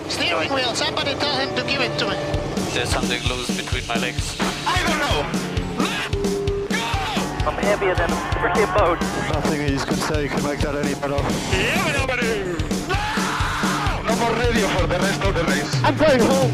Steering wheel, somebody tell him to give it to me. There's something loose between my legs. I don't know. Let go! I'm heavier than a freaking boat. Nothing he's going to say can make that any better. Yeah, nobody. No more radio for the rest of the race. I'm going home.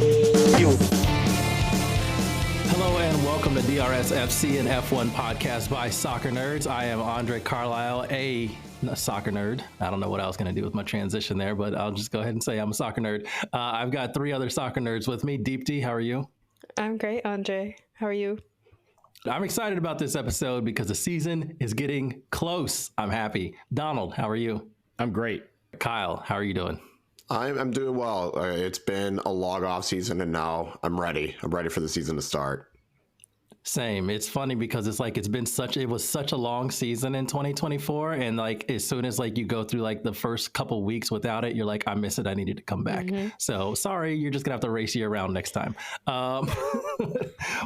Hello and welcome to DRS FC and F1 podcast by Soccer Nerds. I am André Carlisle, a soccer nerd. I don't know what I was going to do with my transition there, but I'll just go ahead and say I'm a soccer nerd. I've got three other soccer nerds with me. Deepti, how are you? I'm great, André. How are you? I'm excited about this episode because the season is getting close. I'm happy. Donald, how are you? I'm great. Kyle, how are you doing? I'm doing well. It's been a long off season and now I'm ready. I'm ready for the season to start. Same. It's funny because it was such a long season in 2024. And like, as soon as like you go through like the first couple weeks without it, you're like, I miss it. I needed to come back. Mm-hmm. So sorry, you're just gonna have to race you around next time.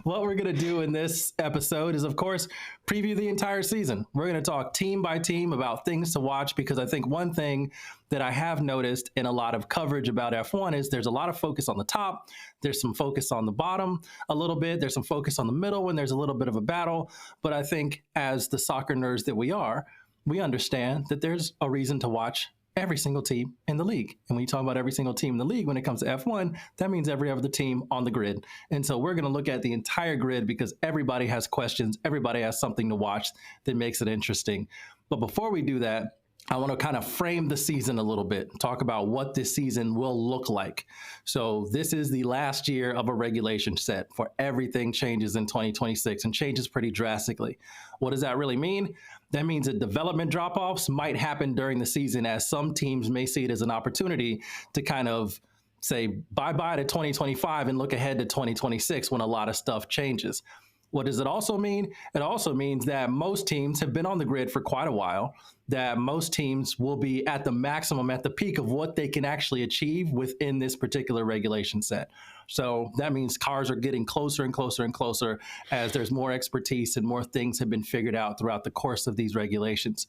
What we're gonna do in this episode is, of course, preview the entire season. We're gonna talk team by team about things to watch, because I think one thing that I have noticed in a lot of coverage about F1 is there's a lot of focus on the top. There's some focus on the bottom a little bit. There's some focus on the middle when there's a little bit of a battle. But I think as the soccer nerds that we are, we understand that there's a reason to watch every single team in the league. And when you talk about every single team in the league, when it comes to F1, that means every other team on the grid. And so we're going to look at the entire grid because everybody has questions. Everybody has something to watch that makes it interesting. But before we do that, I want to kind of frame the season a little bit, talk about what this season will look like. So this is the last year of a regulation set for everything changes in 2026 and changes pretty drastically. What does that really mean? That means that development drop-offs might happen during the season, as some teams may see it as an opportunity to kind of say bye-bye to 2025 and look ahead to 2026 when a lot of stuff changes. What does it also mean? It also means that most teams have been on the grid for quite a while, that most teams will be at the maximum, at the peak of what they can actually achieve within this particular regulation set. So that means cars are getting closer and closer and closer as there's more expertise and more things have been figured out throughout the course of these regulations.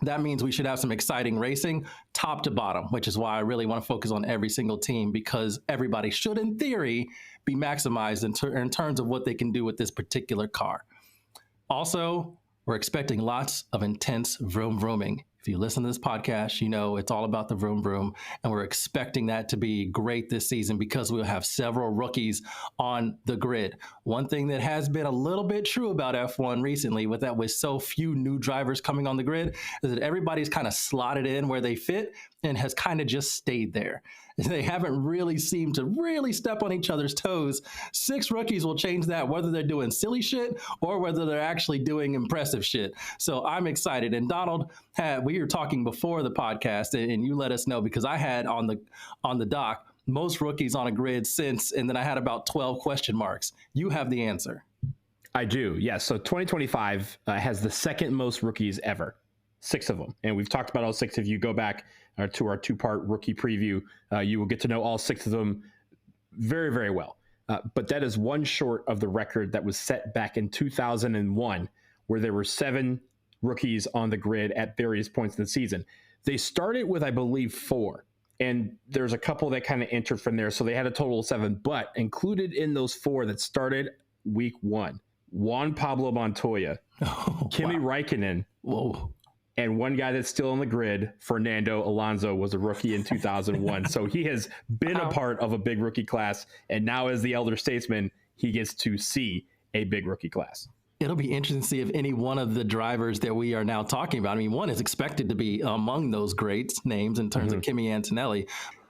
That means we should have some exciting racing top to bottom, which is why I really want to focus on every single team, because everybody should, in theory, be maximized in terms of what they can do with this particular car. Also, we're expecting lots of intense vroom vrooming. If you listen to this podcast, you know it's all about the vroom vroom, and we're expecting that to be great this season because we'll have several rookies on the grid. One thing that has been a little bit true about F1 recently, with so few new drivers coming on the grid, is that everybody's kind of slotted in where they fit and has kind of just stayed there. They haven't really seemed to really step on each other's toes. 6 rookies will change that, whether they're doing silly shit or whether they're actually doing impressive shit. So I'm excited. And Donald, we were talking before the podcast, and you let us know, because I had on the doc most rookies on a grid since, and then I had about 12 question marks. You have the answer. I do, yes. So 2025 has the second most rookies ever, 6 of them. And we've talked about all 6. If you go back to our 2-part rookie preview, you will get to know all 6 of them very, very well. But that is one short of the record that was set back in 2001, where there were 7 rookies on the grid at various points in the season. They started with, I believe, 4. And there's a couple that kind of entered from there. So they had a total of 7. But included in those 4 that started week 1, Juan Pablo Montoya, Kimi Räikkönen, and one guy that's still on the grid, Fernando Alonso, was a rookie in 2001. So he has been a part of a big rookie class. And now, as the elder statesman, he gets to see a big rookie class. It'll be interesting to see if any one of the drivers that we are now talking about, I mean, one is expected to be among those great names in terms of Kimi Antonelli,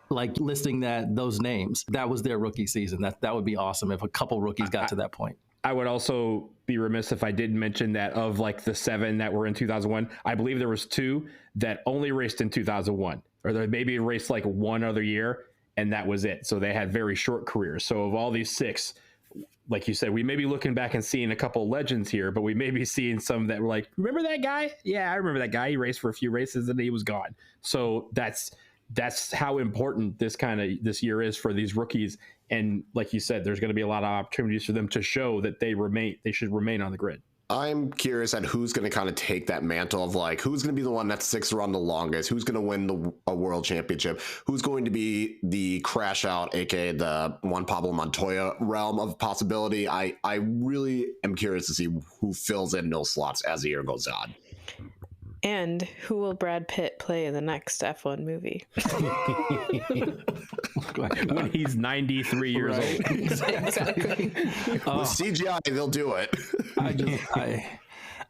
like listing those names. That was their rookie season. That would be awesome if a couple rookies got to that point. I would also be remiss if I didn't mention that of like the 7 that were in 2001, I believe there was 2 that only raced in 2001, or they maybe raced like one other year, and that was it. So they had very short careers. So of all these 6, like you said, we may be looking back and seeing a couple legends here, but we may be seeing some that were like, remember that guy? Yeah, I remember that guy. He raced for a few races and he was gone. So that's how important this year is for these rookies. And like you said, there's going to be a lot of opportunities for them to show that they should remain on the grid. I'm curious at who's going to kind of take that mantle of like, who's going to be the one that sticks around the longest, who's going to win a world championship, who's going to be the crash out, aka the Juan Pablo Montoya realm of possibility. I really am curious to see who fills in those slots as the year goes on. And who will Brad Pitt play in the next F1 movie? When he's 93 years old. Exactly. With CGI, they'll do it.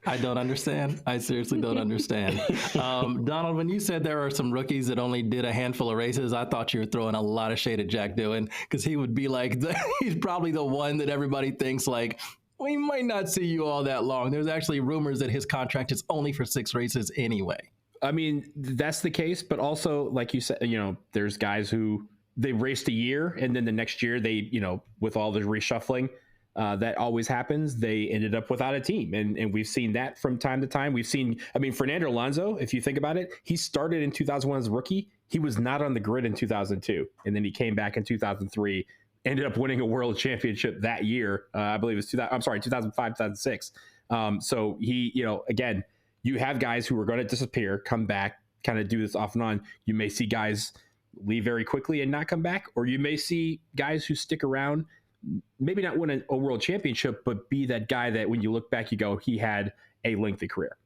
I don't understand. I seriously don't understand. Donald, when you said there are some rookies that only did a handful of races, I thought you were throwing a lot of shade at Jack Doohan, because he would be like, he's probably the one that everybody thinks like, we might not see you all that long. There's actually rumors that his contract is only for 6 races anyway. I mean, that's the case, but also, like you said, there's guys who they raced a year and then the next year they, with all the reshuffling, that always happens. They ended up without a team. And we've seen that from time to time. We've seen, Fernando Alonso, if you think about it, he started in 2001 as a rookie. He was not on the grid in 2002. And then he came back in 2003, ended up winning a world championship that year. I believe it was 2005, 2006. So he, again, you have guys who are going to disappear, come back, kind of do this off and on. You may see guys leave very quickly and not come back, or you may see guys who stick around, maybe not win a world championship, but be that guy that when you look back, you go, he had a lengthy career.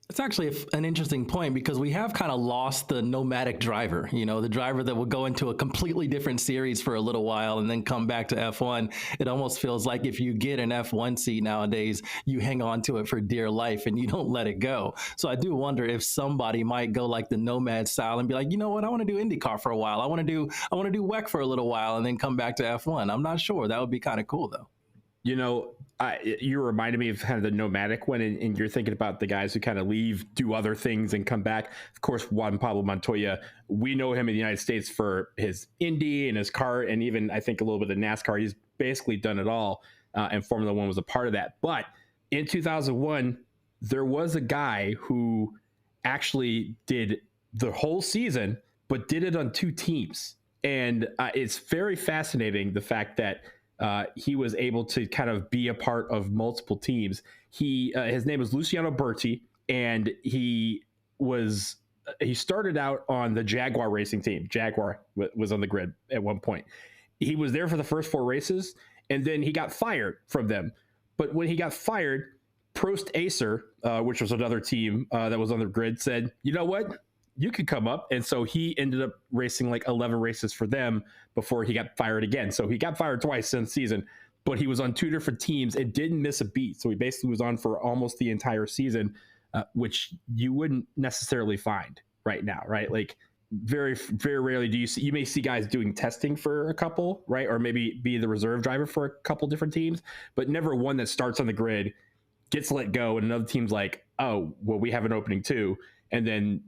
It's actually an interesting point, because we have kind of lost the nomadic driver, the driver that will go into a completely different series for a little while and then come back to F1. It almost feels like if you get an F1 seat nowadays, you hang on to it for dear life and you don't let it go. So I do wonder if somebody might go like the nomad style and be like, you know what, I want to do IndyCar for a while. I want to do WEC for a little while and then come back to F1. I'm not sure. That would be kind of cool though. You reminded me of kind of the nomadic one, and you're thinking about the guys who kind of leave, do other things, and come back. Of course, Juan Pablo Montoya, we know him in the United States for his Indy and his kart, and even I think a little bit of NASCAR. He's basically done it all, and Formula One was a part of that. But in 2001, there was a guy who actually did the whole season, but did it on 2 teams. And it's very fascinating, the fact that he was able to kind of be a part of multiple teams. His name was Luciano Berti, and he started out on the Jaguar racing team. Jaguar was on the grid at one point. He was there for the first 4 races, and then he got fired from them. But when he got fired, Prost Acer, which was another team that was on the grid, said, you know what? You could come up. And so he ended up racing like 11 races for them before he got fired again. So he got fired twice in the season, but he was on 2 different teams and didn't miss a beat. So he basically was on for almost the entire season, which you wouldn't necessarily find right now, right? Like very, very rarely do you may see guys doing testing for a couple, right? Or maybe be the reserve driver for a couple different teams, but never one that starts on the grid, gets let go, and another team's like, oh, well, we have an opening too. And then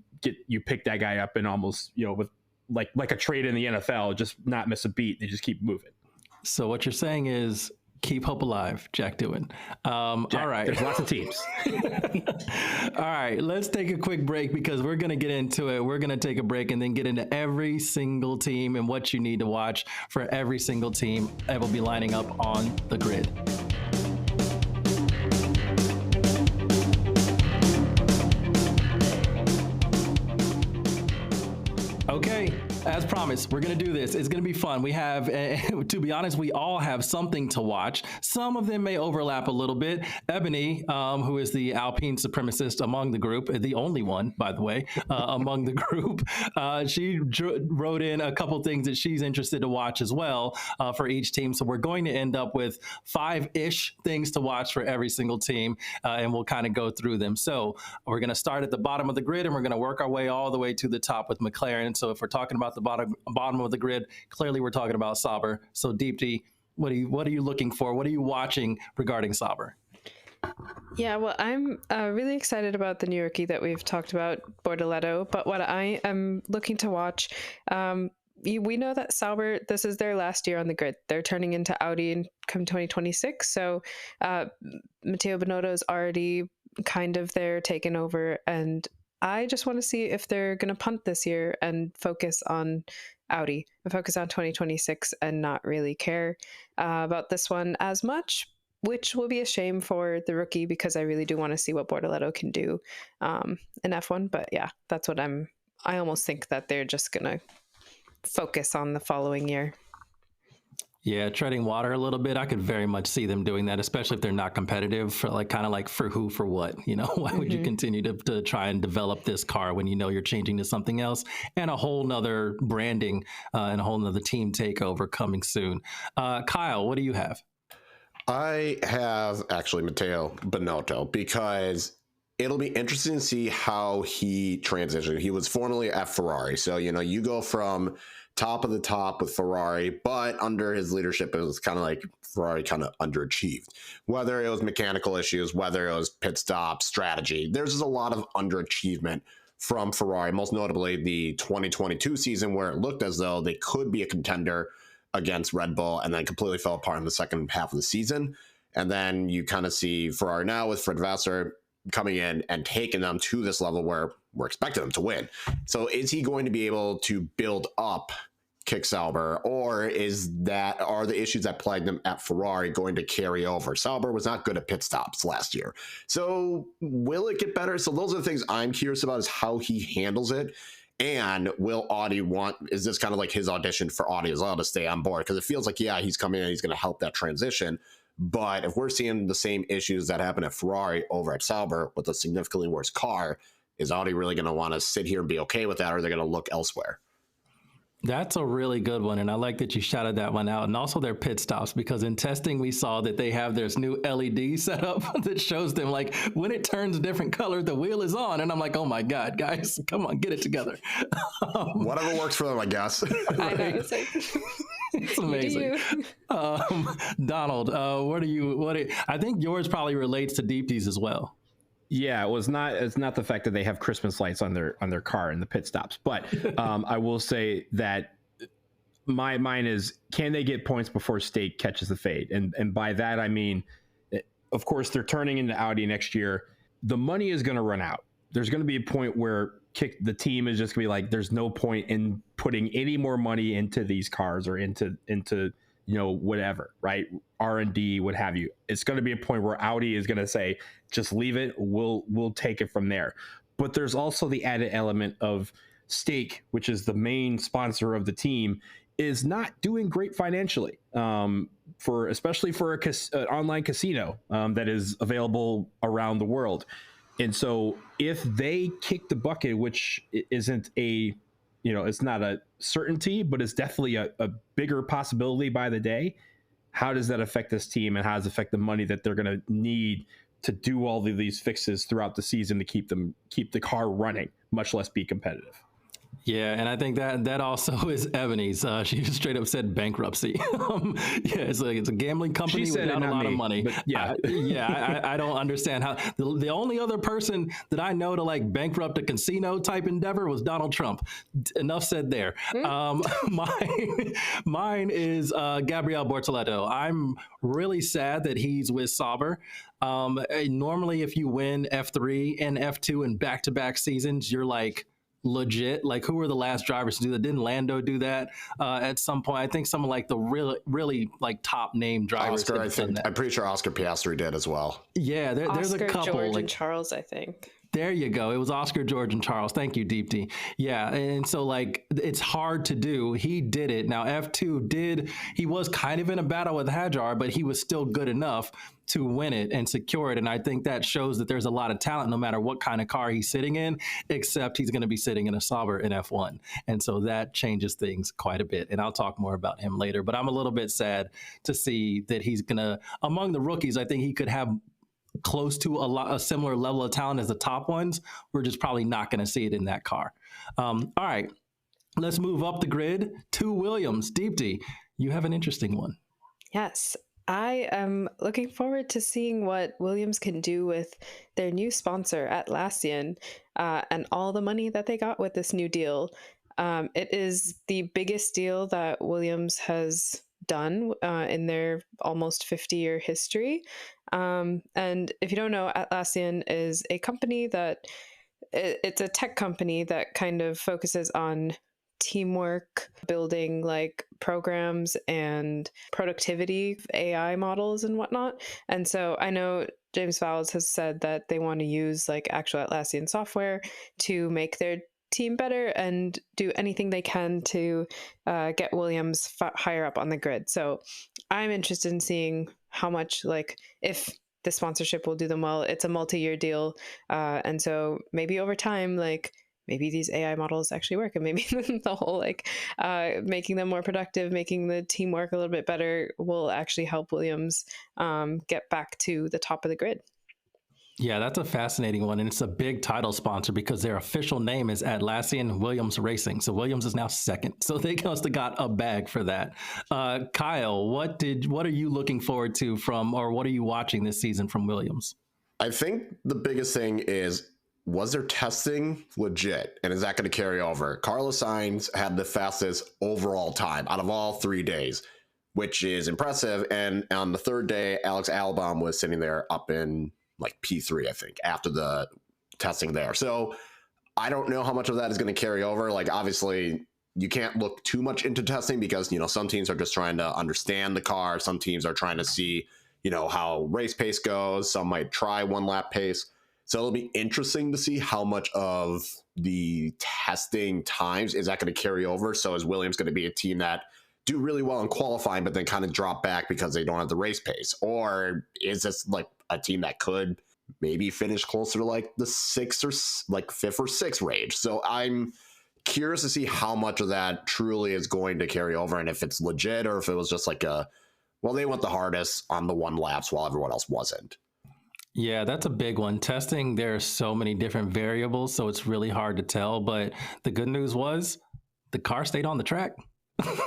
you pick that guy up and almost, with like a trade in the NFL, just not miss a beat. They just keep moving. So what you're saying is keep hope alive, Jack Doohan. All right. There's lots of teams. All right. Let's take a quick break, because we're going to get into it. We're going to take a break and then get into every single team and what you need to watch for every single team that will be lining up on the grid. Okay, as promised, we're going to do this. It's going to be fun. We have, to be honest, we all have something to watch. Some of them may overlap a little bit. Ebony, who is the Alpine supremacist among the group, the only one, by the way, among the group, she wrote in a couple things that she's interested to watch as well for each team. So we're going to end up with 5-ish things to watch for every single team, and we'll kind of go through them. So we're going to start at the bottom of the grid, and we're going to work our way all the way to the top with McLaren. So if we're talking about the bottom of the grid, clearly we're talking about Sauber. So Deepti, what are you looking for? What are you watching regarding Sauber? Yeah, well, I'm really excited about the new rookie that we've talked about, Bortoleto. But what I am looking to watch, we know that Sauber, this is their last year on the grid. They're turning into Audi in come 2026. So Matteo Binotto is already kind of there, taken over, and I just want to see if they're going to punt this year and focus on Audi and focus on 2026 and not really care about this one as much. which will be a shame for the rookie because I really do want to see what Bortoleto can do in F1. But yeah, that's what I almost think that they're just going to focus on the following year. Yeah, treading water a little bit. I could very much see them doing that, especially if they're not competitive. For like, kind of like for who, for what? You know, why would you continue to try and develop this car when you know you're changing to something else and a whole nother branding and a whole nother team takeover coming soon? Kyle, what do you have? I have actually Matteo Binotto because it'll be interesting to see how he transitioned. He was formerly at Ferrari. So, you know, you go from top of the top with Ferrari, but under his leadership, it was kind of like Ferrari kind of underachieved. Whether it was mechanical issues, whether it was pit stop strategy, there's just a lot of underachievement from Ferrari, most notably the 2022 season where it looked as though they could be a contender against Red Bull and then completely fell apart in the second half of the season. And then you kind of see Ferrari now with Fred Vassar coming in and taking them to this level where we're expecting them to win. So is he going to be able to build up Kick Sauber, or are the issues that plagued them at Ferrari going to carry over? Sauber was not good at pit stops last year. So will it get better? So those are the things I'm curious about, is how he handles it. And will Audi is this kind of like his audition for Audi as well to stay on board? Because it feels like, yeah, he's coming in, he's going to help that transition. But if we're seeing the same issues that happen at Ferrari over at Sauber with a significantly worse car, is Audi really going to want to sit here and be okay with that, or are they going to look elsewhere? That's a really good one, and I like that you shouted that one out. And also their pit stops, because in testing we saw that they have this new LED setup that shows them like when it turns a different color, the wheel is on, and I'm like, oh my god, guys, come on, get it together. Whatever works for them, I guess. I know, it's like, it's amazing. Donald, I think yours probably relates to Deepti's as well. Yeah, it's not the fact that they have Christmas lights on their car in the pit stops, but I will say that mine is, can they get points before Stake catches the fade? And by that I mean, of course, they're turning into Audi next year. The money is going to run out. There's going to be a point where the team is just going to be like, there's no point in putting any more money into these cars or into whatever, right? R&D, what have you. It's going to be a point where Audi is going to say, just leave it. We'll take it from there. But there's also the added element of Stake, which is the main sponsor of the team, is not doing great financially, especially for an online casino that is available around the world. And so if they kick the bucket, which isn't it's not a certainty, but it's definitely a bigger possibility by the day, how does that affect this team, and how does it affect the money that they're going to need to do all of these fixes throughout the season to keep the car running, much less be competitive? Yeah, and I think that also is Ebony's. She straight up said bankruptcy. It's a gambling company without a lot of money. I don't understand how. The only other person that I know to like bankrupt a casino type endeavor was Donald Trump. Enough said there. Mine is Gabriel Bortoleto. I'm really sad that he's with Sauber. Normally, if you win F3 and F2 in back-to-back seasons, you're like legit. Like, who were the last drivers to do that? Didn't Lando do that at some point? I think someone like the really like top name drivers. I'm pretty sure Oscar Piastri did as well. Yeah, there's a couple. George and Charles, I think. There you go. It was Oscar, George, and Charles. Thank you, Deepti. Yeah, and so like it's hard to do. He did it. Now F2 he was kind of in a battle with Hajar, but he was still good enough to win it and secure it. And I think that shows that there's a lot of talent no matter what kind of car he's sitting in, except he's going to be sitting in a Sauber in F1. And so that changes things quite a bit. And I'll talk more about him later. But I'm a little bit sad to see that he's going to, among the rookies, I think he could have close to a similar level of talent as the top ones. We're just probably not going to see it in that car. All right, let's move up the grid to Williams. Deepti, you have an interesting one. Yes, I am looking forward to seeing what Williams can do with their new sponsor, Atlassian, and all the money that they got with this new deal. It is the biggest deal that Williams has done in their almost 50-year history. And if you don't know, Atlassian is a company it's a tech company that kind of focuses on teamwork, building like programs and productivity AI models and whatnot. And so I know James Fowles has said that they want to use like actual Atlassian software to make their team better and do anything they can to get Williams higher up on the grid. So I'm interested in seeing how much, like, if the sponsorship will do them well. It's a multi-year deal. And so maybe over time, like, maybe these AI models actually work, and maybe the whole like making them more productive, making the teamwork a little bit better will actually help Williams get back to the top of the grid. Yeah, that's a fascinating one. And it's a big title sponsor because their official name is Atlassian Williams Racing. So Williams is now second. So they must have got a bag for that. Kyle, what are you looking forward to from, or what are you watching this season from Williams? I think the biggest thing is, was their testing legit? And is that going to carry over? Carlos Sainz had the fastest overall time out of all 3 days, which is impressive. And on the third day, Alex Albon was sitting there up in like P3, I think, after the testing there. So I don't know how much of that is going to carry over. Like, obviously, you can't look too much into testing because, you know, some teams are just trying to understand the car. Some teams are trying to see, you know, how race pace goes. Some might try one lap pace. So it'll be interesting to see how much of the testing times is that going to carry over. So is Williams going to be a team that do really well in qualifying, but then kind of drop back because they don't have the race pace? Or is this like a team that could maybe finish closer to like the fifth or sixth range? So I'm curious to see how much of that truly is going to carry over, and if it's legit, or if it was just like they went the hardest on the one laps while everyone else wasn't. Yeah, that's a big one. Testing, there are so many different variables, so it's really hard to tell. But the good news was the car stayed on the track.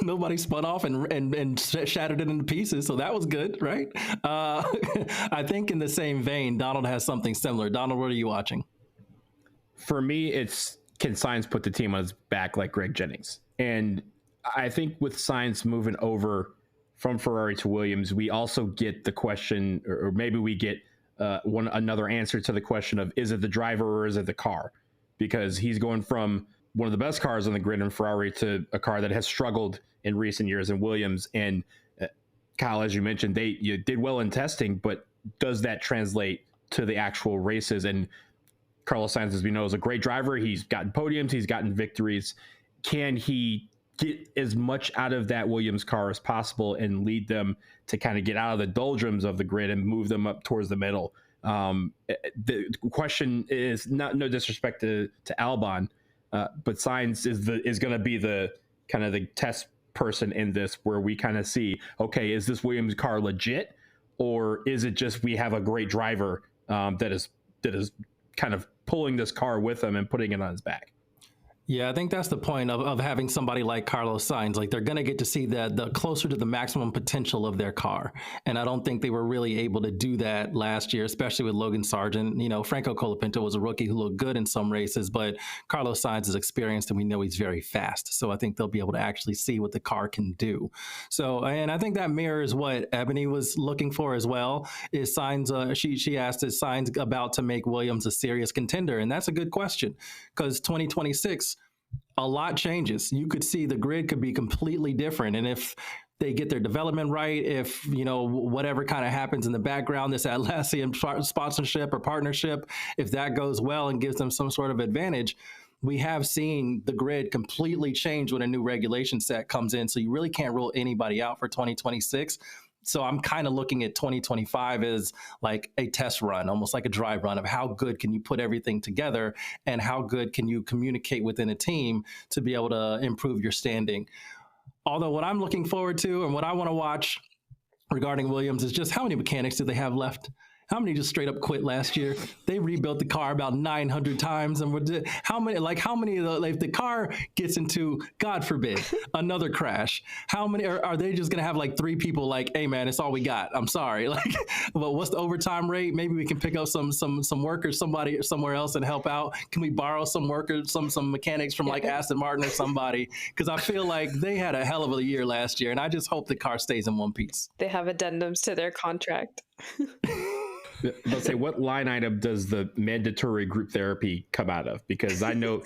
Nobody spun off and shattered it into pieces, so that was good, right? I think in the same vein, Donald has something similar. Donald, what are you watching? For me, it's, can Sainz put the team on his back like Greg Jennings? And I think with Sainz moving over from Ferrari to Williams, we also get the question, or maybe we get another answer to the question of, is it the driver or is it the car? Because he's going from one of the best cars on the grid in Ferrari to a car that has struggled in recent years in Williams. And Kyle, as you mentioned, you did well in testing, but does that translate to the actual races? And Carlos Sainz, as we know, is a great driver. He's gotten podiums, he's gotten victories. Can he get as much out of that Williams car as possible and lead them to kind of get out of the doldrums of the grid and move them up towards the middle? The question is, no disrespect to Albon, but Sainz is going to be the kind of the test person in this, where we kind of see, okay, is this Williams car legit, or is it just we have a great driver that is kind of pulling this car with him and putting it on his back? Yeah, I think that's the point of having somebody like Carlos Sainz. Like, they're going to get to see the closer to the maximum potential of their car. And I don't think they were really able to do that last year, especially with Logan Sargent. You know, Franco Colapinto was a rookie who looked good in some races, but Carlos Sainz is experienced and we know he's very fast. So I think they'll be able to actually see what the car can do. So, and I think that mirrors what Ebony was looking for as well. Is Sainz, she asked, is Sainz about to make Williams a serious contender? And that's a good question, because 2026, a lot changes. You could see the grid could be completely different. And if they get their development right, if, you know, whatever kind of happens in the background, this Atlassian sponsorship or partnership, if that goes well and gives them some sort of advantage, we have seen the grid completely change when a new regulation set comes in. So you really can't rule anybody out for 2026. So I'm kind of looking at 2025 as like a test run, almost like a dry run of how good can you put everything together and how good can you communicate within a team to be able to improve your standing. Although what I'm looking forward to and what I want to watch regarding Williams is just how many mechanics do they have left? How many just straight up quit last year? They rebuilt the car about 900 times. And how many of the, if the car gets into, God forbid, another crash, how many are they just going to have like 3 people like, hey man, it's all we got. I'm sorry. Like, well, what's the overtime rate? Maybe we can pick up some workers, somebody somewhere else and help out. Can we borrow some workers, some mechanics from like Aston Martin or somebody? Because I feel like they had a hell of a year last year. And I just hope the car stays in one piece. They have addendums to their contract. Let's say, what line item does the mandatory group therapy come out of? Because I know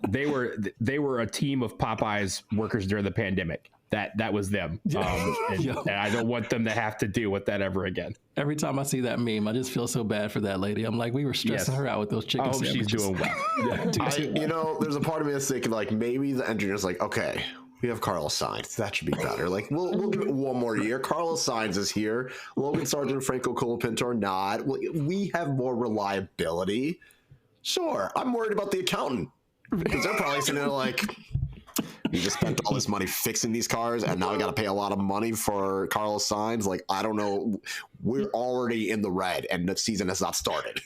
they were a team of Popeyes workers during the pandemic. That was them. And I don't want them to have to deal with that ever again. Every time I see that meme, I just feel so bad for that lady. I'm like, we were stressing her out with those chicken sandwiches. She's doing well. There's a part of me that's thinking like maybe the engineer's like, okay, we have Carlos Sainz. That should be better. Like we'll give it one more year. Carlos Sainz is here. Logan Sargent and Franco Colapinto are not. We have more reliability. Sure, I'm worried about the accountant because they're probably sitting there like, you just spent all this money fixing these cars, and now we got to pay a lot of money for Carlos Sainz. Like, I don't know. We're already in the red, and the season has not started.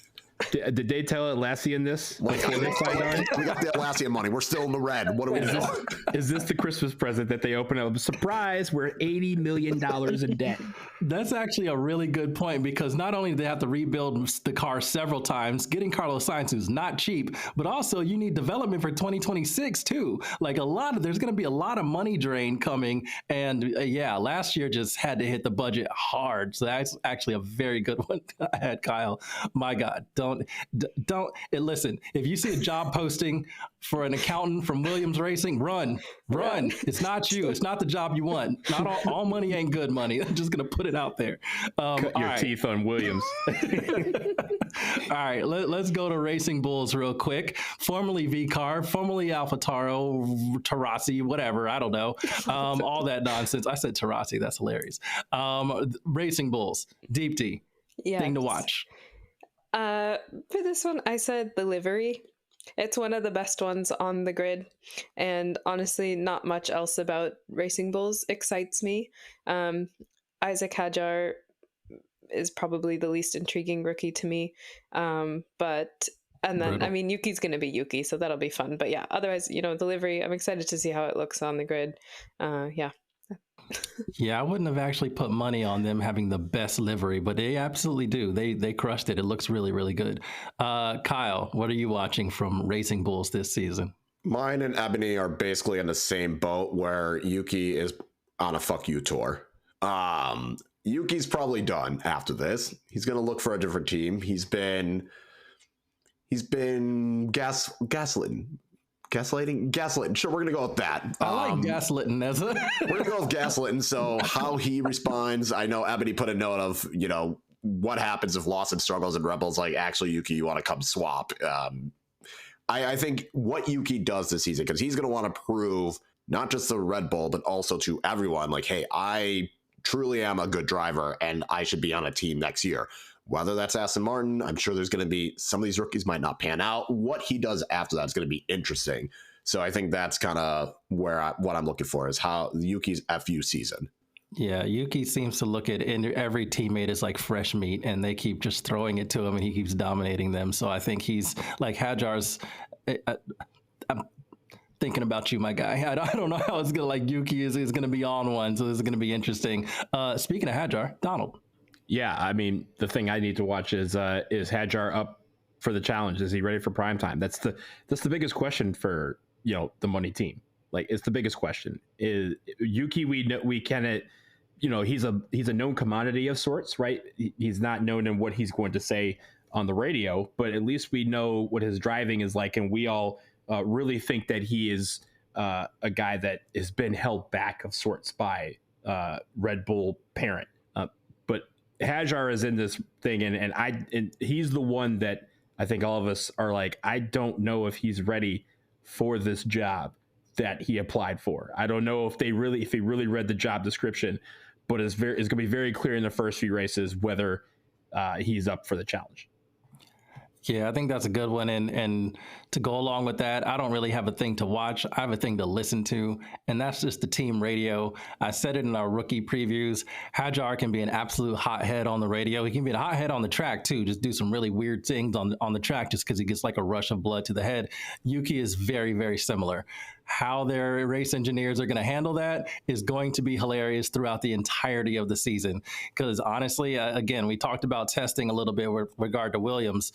Did they tell Atlassian this? We got the Atlassian money. We're still in the red. What do we do? Is this the Christmas present that they open up? Surprise, we're $80 million in debt. That's actually a really good point, because not only do they have to rebuild the car several times, getting Carlos Sainz is not cheap, but also you need development for 2026 too. Like there's going to be a lot of money drain coming. And last year just had to hit the budget hard. So that's actually a very good one I had, Kyle. My God, listen, if you see a job posting for an accountant from Williams Racing, run. It's not you. It's not the job you want. Not all money ain't good money. I'm just going to put it out there. Cut your teeth on Williams. All right, let's go to Racing Bulls real quick. Formerly V-Car, formerly AlphaTauri, Tarasi, whatever, I don't know. All that nonsense. I said Tarasi, that's hilarious. Racing Bulls, Deepti, thing to watch. For this one, I said the livery. It's one of the best ones on the grid, and honestly, not much else about Racing Bulls excites me. Isaac Hadjar is probably the least intriguing rookie to me, Yuki's going to be Yuki, so that'll be fun. But yeah, otherwise, the livery, I'm excited to see how it looks on the grid. Yeah, I wouldn't have actually put money on them having the best livery, but they absolutely do. They crushed it. It looks really, really good. Kyle, what are you watching from Racing Bulls this season? Mine and Ebony are basically in the same boat where Yuki is on a fuck you tour. Yuki's probably done after this. He's going to look for a different team. He's been gaslighting. Sure, we're gonna go with that. I like gaslighting as a. We're gonna go with gaslighting. So how he responds, I know Ebony put a note of what happens if Lawson struggles and Rebels like, actually, Yuki, you want to come swap. I think what Yuki does this season, because he's gonna want to prove not just to Red Bull but also to everyone, like, hey, I truly am a good driver and I should be on a team next year. Whether that's Aston Martin, I'm sure there's going to be some of these rookies might not pan out. What he does after that is going to be interesting. So I think that's kind of what I'm looking for is how Yuki's FU season. Yeah, Yuki seems to look at every teammate as like fresh meat, and they keep just throwing it to him, and he keeps dominating them. So I think he's like Hadjar's. I'm thinking about you, my guy. I don't know how it's gonna like Yuki is going to be on one, so this is going to be interesting. Speaking of Hadjar, Donald. Yeah, I mean, the thing I need to watch is Hadjar up for the challenge? Is he ready for prime time? That's the biggest question for the money team. Like, it's the biggest question. Is Yuki? We can he's a known commodity of sorts, right? He's not known in what he's going to say on the radio, but at least we know what his driving is like, and we all really think that he is a guy that has been held back of sorts by Red Bull parent. But Hadjar is in this thing, and he's the one that I think all of us are like, I don't know if he's ready for this job that he applied for. I don't know if he really read the job description, but it's going to be very clear in the first few races whether he's up for the challenge. Yeah, I think that's a good one. And to go along with that, I don't really have a thing to watch. I have a thing to listen to, and that's just the team radio. I said it in our rookie previews. Hadjar can be an absolute hothead on the radio. He can be a hothead on the track too, just do some really weird things on the track just because he gets like a rush of blood to the head. Yuki is very, very similar. How their race engineers are going to handle that is going to be hilarious throughout the entirety of the season. Because honestly, again, we talked about testing a little bit with regard to Williams.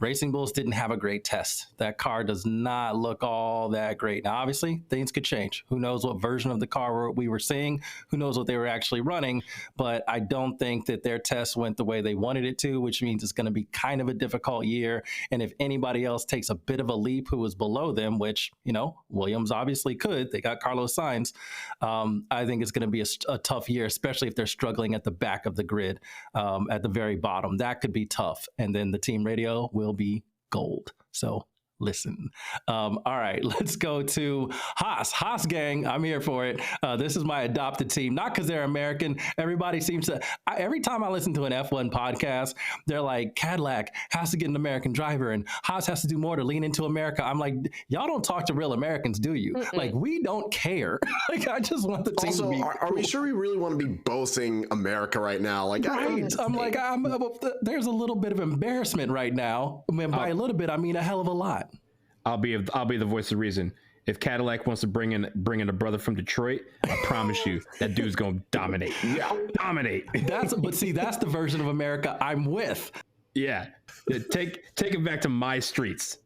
Racing Bulls didn't have a great test. That car does not look all that great. Now, obviously, things could change. Who knows what version of the car we were seeing? Who knows what they were actually running? But I don't think that their test went the way they wanted it to, which means it's going to be kind of a difficult year. And if anybody else takes a bit of a leap who is below them, which, Williams obviously could, they got Carlos Sainz, I think it's going to be a tough year, especially if they're struggling at the back of the grid, at the very bottom. That could be tough. And then the team radio will be gold. So listen. All right, let's go to Haas. Haas gang, I'm here for it. This is my adopted team, not because they're American. Everybody seems to, every time I listen to an F1 podcast, they're like, Cadillac has to get an American driver and Haas has to do more to lean into America. I'm like, y'all don't talk to real Americans, do you? Mm-mm. Like, we don't care. Like, I just want the team also, to be are we sure we really want to be boasting America right now? Like, right. There's a little bit of embarrassment right now. I mean, by a little bit, I mean a hell of a lot. I'll be the voice of reason. If Cadillac wants to bring in a brother from Detroit, I promise you that dude's gonna dominate. Yeah, dominate. That's the version of America I'm with. Yeah, take it back to my streets.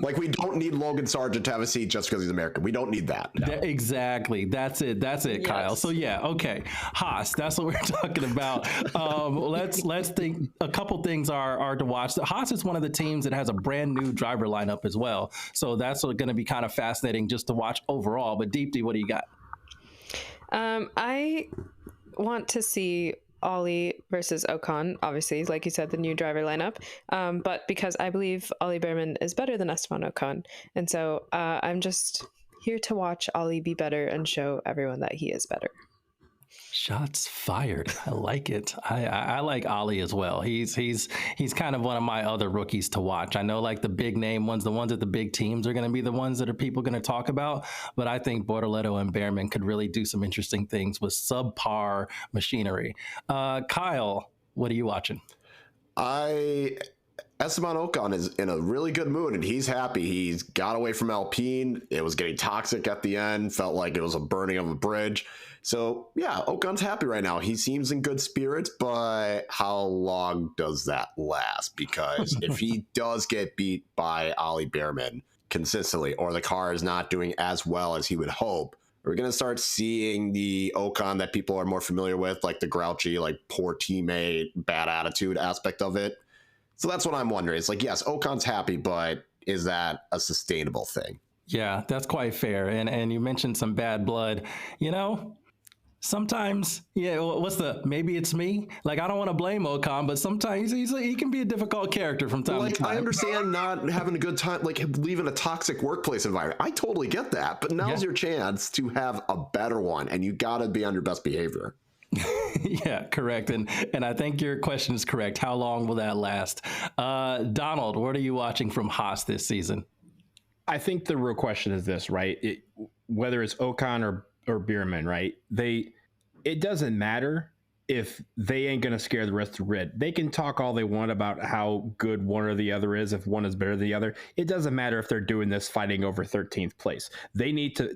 Like, we don't need Logan Sargent to have a seat just because he's American. We don't need that. No. Exactly. That's it, yes. Kyle. So yeah, okay. Haas, that's what we're talking about. Let's think. A couple things are to watch. Haas is one of the teams that has a brand new driver lineup as well. So that's going to be kind of fascinating just to watch overall. But Deepti, what do you got? I want to see Ollie versus Ocon, obviously, like you said, the new driver lineup. But because I believe Ollie Behrman is better than Esteban Ocon. And so I'm just here to watch Ollie be better and show everyone that he is better. Shots fired. I like it. I like Ollie as well. He's kind of one of my other rookies to watch. I know, like, the big name ones, the ones at the big teams are going to be the ones that are people going to talk about. But I think Bortoleto and Behrman could really do some interesting things with subpar machinery. Kyle, what are you watching? Esteban Ocon is in a really good mood, and he's happy. He's got away from Alpine. It was getting toxic at the end. Felt like it was a burning of a bridge. So, yeah, Ocon's happy right now. He seems in good spirits, but how long does that last? Because if he does get beat by Ollie Behrman consistently, or the car is not doing as well as he would hope, we're going to start seeing the Ocon that people are more familiar with, like the grouchy, like poor teammate, bad attitude aspect of it. So that's what I'm wondering. It's like, yes, Ocon's happy, but is that a sustainable thing? Yeah, that's quite fair. And you mentioned some bad blood. Sometimes, maybe it's me? Like, I don't want to blame Ocon, but sometimes he can be a difficult character from time to time. I understand not having a good time, like leaving a toxic workplace environment. I totally get that. But now's your chance to have a better one, and you got to be on your best behavior. Yeah, correct. And I think your question is correct. How long will that last? Donald, what are you watching from Haas this season? I think the real question is this, right? Whether it's Ocon or Behrman, right? It doesn't matter if they ain't going to scare the rest of the grid. They can talk all they want about how good one or the other is, if one is better than the other. It doesn't matter if they're doing this fighting over 13th place.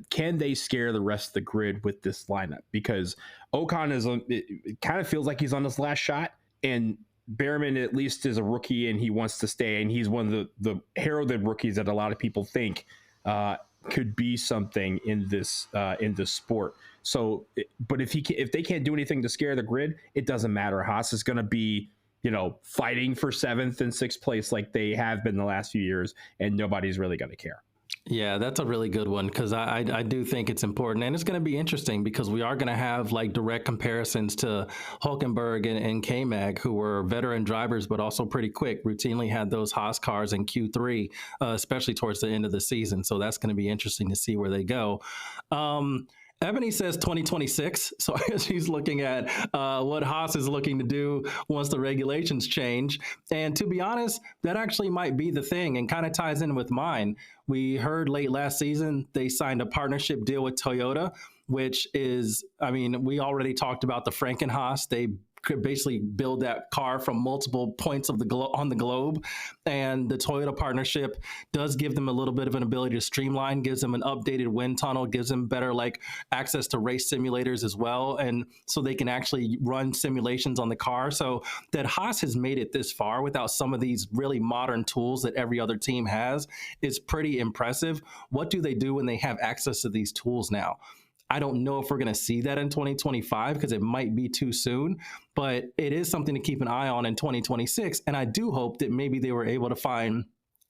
Can they scare the rest of the grid with this lineup? Because Ocon it kind of feels like he's on his last shot, and Behrman at least is a rookie and he wants to stay, and he's one of the heralded rookies that a lot of people think could be something in this sport. So, but if they can't do anything to scare the grid, it doesn't matter. Haas is going to be, fighting for 7th and 6th place like they have been the last few years, and nobody's really going to care. Yeah, that's a really good one, because I do think it's important, and it's going to be interesting because we are going to have like direct comparisons to Hulkenberg and K-Mag, who were veteran drivers but also pretty quick, routinely had those Haas cars in Q3, especially towards the end of the season. So that's going to be interesting to see where they go. Ebony says 2026, so I guess she's looking at what Haas is looking to do once the regulations change. And to be honest, that actually might be the thing, and kind of ties in with mine. We heard late last season they signed a partnership deal with Toyota, which is, we already talked about the Franken Haas. They could basically build that car from multiple points of on the globe. And the Toyota partnership does give them a little bit of an ability to streamline, gives them an updated wind tunnel, gives them better like access to race simulators as well. And so they can actually run simulations on the car. So that Haas has made it this far without some of these really modern tools that every other team has is pretty impressive. What do they do when they have access to these tools now? I don't know if we're going to see that in 2025 because it might be too soon, but it is something to keep an eye on in 2026. And I do hope that maybe they were able to find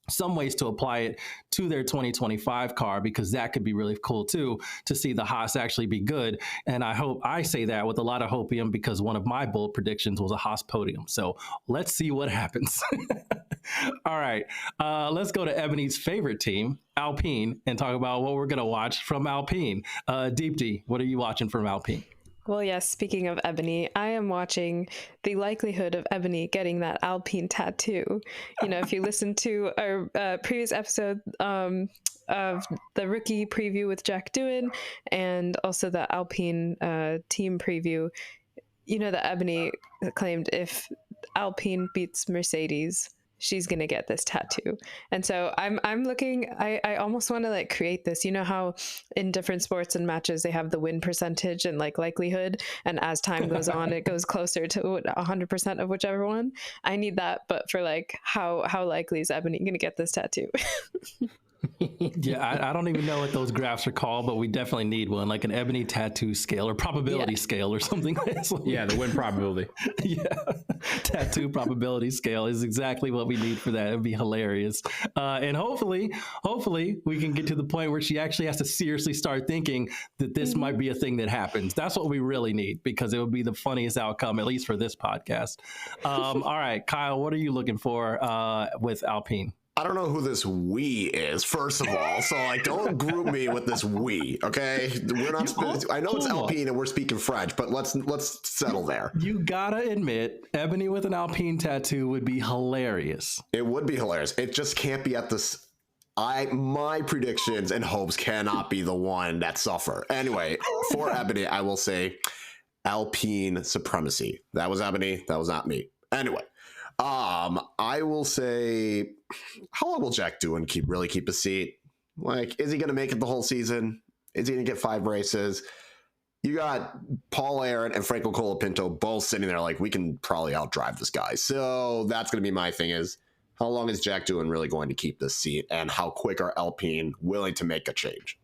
some ways to apply it to their 2025 car, because that could be really cool too, to see the Haas actually be good. And I say that with a lot of hopium because one of my bold predictions was a Haas podium. So let's see what happens. All right, let's go to Ebony's favorite team, Alpine, and talk about what we're going to watch from Alpine. Deepti, what are you watching from Alpine? Well, yes, speaking of Ebony, I am watching the likelihood of Ebony getting that Alpine tattoo. You know, if you listen to our previous episode of the rookie preview with Jack Doohan and also the Alpine team preview, you know that Ebony claimed if Alpine beats Mercedes, she's gonna get this tattoo. And so I'm looking, I almost want to like create this. You know how in different sports and matches they have the win percentage and like likelihood, and as time goes on it goes closer to 100% of whichever one. I need that, but for like how likely is Ebony gonna get this tattoo? Yeah, I don't even know what those graphs are called, but we definitely need one, like an Ebony tattoo scale or probability scale or something. Yeah, the win probability. Yeah, tattoo probability scale is exactly what we need for that. It'd be hilarious. And hopefully we can get to the point where she actually has to seriously start thinking that this might be a thing that happens. That's what we really need, because it would be the funniest outcome, at least for this podcast. All right, Kyle, what are you looking for with Alpine? I don't know who this we is, first of all. So, like, don't group me with this we, okay? We're not. I know it's Alpine and we're speaking French, but let's settle there. You gotta admit, Ebony with an Alpine tattoo would be hilarious. It would be hilarious. It just can't be at this. My predictions and hopes cannot be the one that suffer. Anyway, for Ebony, I will say Alpine supremacy. That was Ebony. That was not me. Anyway. I will say, how long will Jack Doohan keep a seat? Like, is he going to make it the whole season? Is he going to get 5 races? You got Paul Aaron and Franco Colapinto both sitting there like, we can probably outdrive this guy. So that's going to be my thing, is how long is Jack Doohan really going to keep this seat, and how quick are Alpine willing to make a change?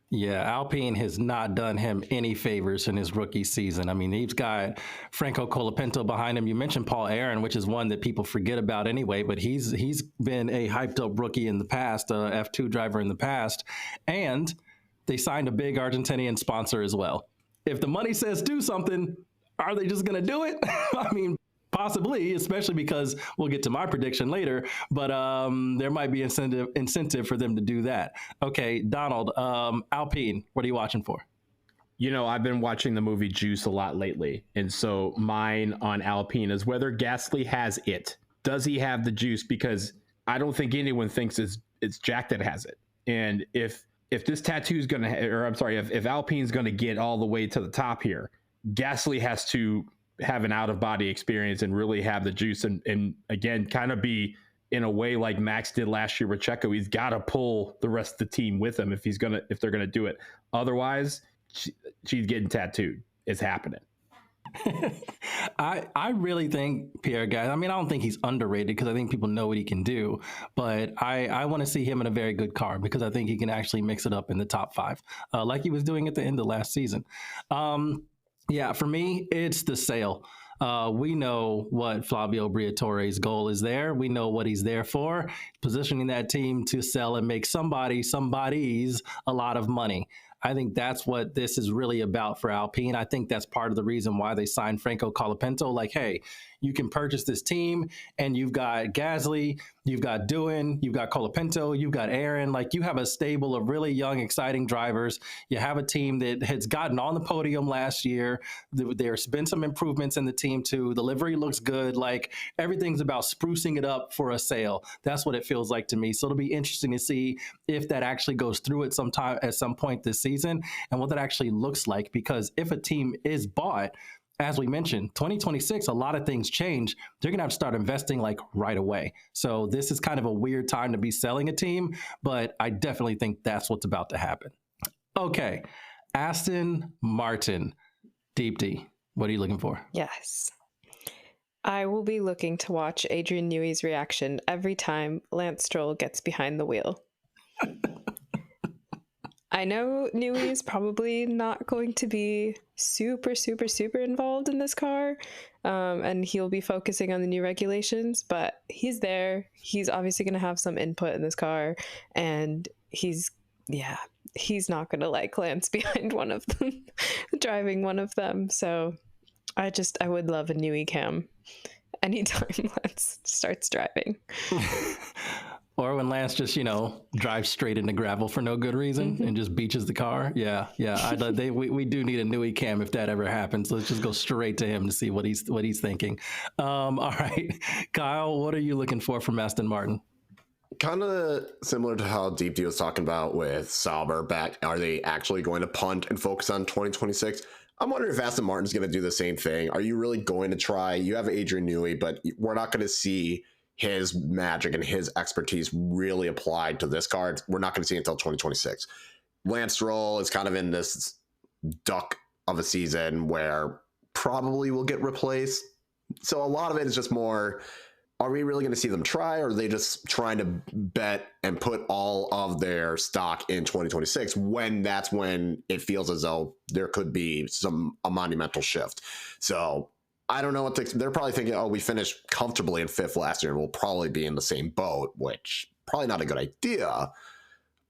Yeah, Alpine has not done him any favors in his rookie season. I mean, he's got Franco Colapinto behind him. You mentioned Paul Aaron, which is one that people forget about anyway, but he's been a hyped up rookie in the past, F2 driver in the past, and they signed a big Argentinian sponsor as well. If the money says do something, are they just going to do it? I mean, possibly, especially because we'll get to my prediction later, but there might be incentive for them to do that. Okay, Donald, Alpine, what are you watching for? You know, I've been watching the movie Juice a lot lately, and so mine on Alpine is whether Gasly has it. Does he have the juice? Because I don't think anyone thinks it's Jack that has it. And if this tattoo is going to, if Alpine's going to get all the way to the top here, Gasly has to have an out-of-body experience and really have the juice, and again, kind of be in a way like Max did last year with Checo. He's got to pull the rest of the team with him if they're gonna do it. Otherwise, she's getting tattooed. It's happening. I really think Pierre Gasly, I mean, I don't think he's underrated because I think people know what he can do, but I want to see him in a very good car because I think he can actually mix it up in the top 5, like he was doing at the end of last season. Yeah, for me, it's the sale. We know what Flavio Briatore's goal is there. We know what he's there for, positioning that team to sell and make somebody's a lot of money. I think that's what this is really about for Alpine. I think that's part of the reason why they signed Franco Colapinto. Like, hey, you can purchase this team and you've got Gasly, you've got Doohan, you've got Colapinto, you've got Aaron. Like, you have a stable of really young, exciting drivers. You have a team that has gotten on the podium last year. There's been some improvements in the team too. The livery looks good. Like, everything's about sprucing it up for a sale. That's what it feels like to me. So it'll be interesting to see if that actually goes through at some point this season and what that actually looks like. Because if a team is bought, as we mentioned, 2026, a lot of things change. They're going to have to start investing like right away. So this is kind of a weird time to be selling a team, but I definitely think that's what's about to happen. Okay, Aston Martin, Deepti, what are you looking for? Yes. I will be looking to watch Adrian Newey's reaction every time Lance Stroll gets behind the wheel. I know Newey is probably not going to be super involved in this car, and he'll be focusing on the new regulations, but he's there. He's obviously going to have some input in this car, and he's not going to like Lance behind one of them, driving one of them. So I would love a Newey cam anytime Lance starts driving. Or when Lance just, drives straight into gravel for no good reason and just beaches the car. Yeah. We do need a Newey cam if that ever happens. Let's just go straight to him to see what he's thinking. All right, Kyle, what are you looking for from Aston Martin? Kind of similar to how Deepti was talking about with Sauber back. Are they actually going to punt and focus on 2026? I'm wondering if Aston Martin's going to do the same thing. Are you really going to try? You have Adrian Newey, but we're not going to see his magic and his expertise really applied to this car. We're not going to see it until 2026. Lance Stroll is kind of in this duck of a season where probably will get replaced. So a lot of it is just more, are we really going to see them try, or are they just trying to bet and put all of their stock in 2026 when that's when it feels as though there could be a monumental shift? So I don't know what they're probably thinking. Oh, we finished comfortably in 5th last year and we'll probably be in the same boat, which probably not a good idea,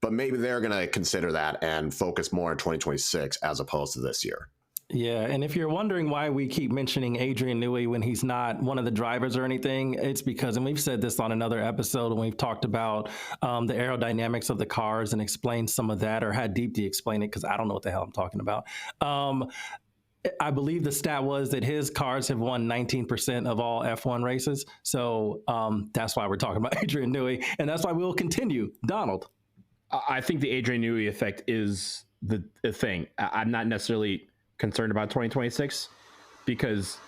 but maybe they're going to consider that and focus more in 2026 as opposed to this year. Yeah, and if you're wondering why we keep mentioning Adrian Newey when he's not one of the drivers or anything, it's because, and we've said this on another episode when we've talked about the aerodynamics of the cars and explained some of that, or had Deepti explain it because I don't know what the hell I'm talking about. I believe the stat was that his cars have won 19% of all F1 races. So that's why we're talking about Adrian Newey, and that's why we'll continue. Donald. I think the Adrian Newey effect is the thing. I'm not necessarily concerned about 2026 because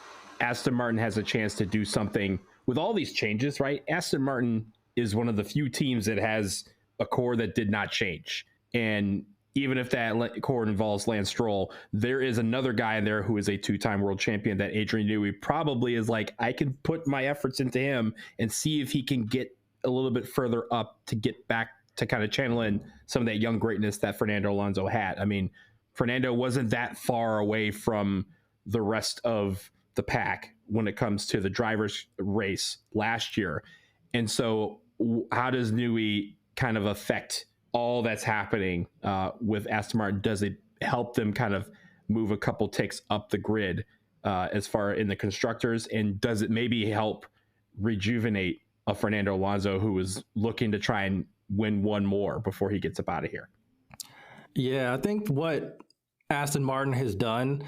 Aston Martin has a chance to do something with all these changes, right? Aston Martin is one of the few teams that has a core that did not change. And even if that core involves Lance Stroll, there is another guy in there who is a 2-time world champion that Adrian Newey probably is like, I can put my efforts into him and see if he can get a little bit further up to get back to kind of channel in some of that young greatness that Fernando Alonso had. I mean, Fernando wasn't that far away from the rest of the pack when it comes to the drivers' race last year. And so how does Newey kind of affect all that's happening with Aston Martin? Does it help them kind of move a couple ticks up the grid as far in the constructors? And does it maybe help rejuvenate a Fernando Alonso who is looking to try and win one more before he gets up out of here? Yeah, I think what Aston Martin has done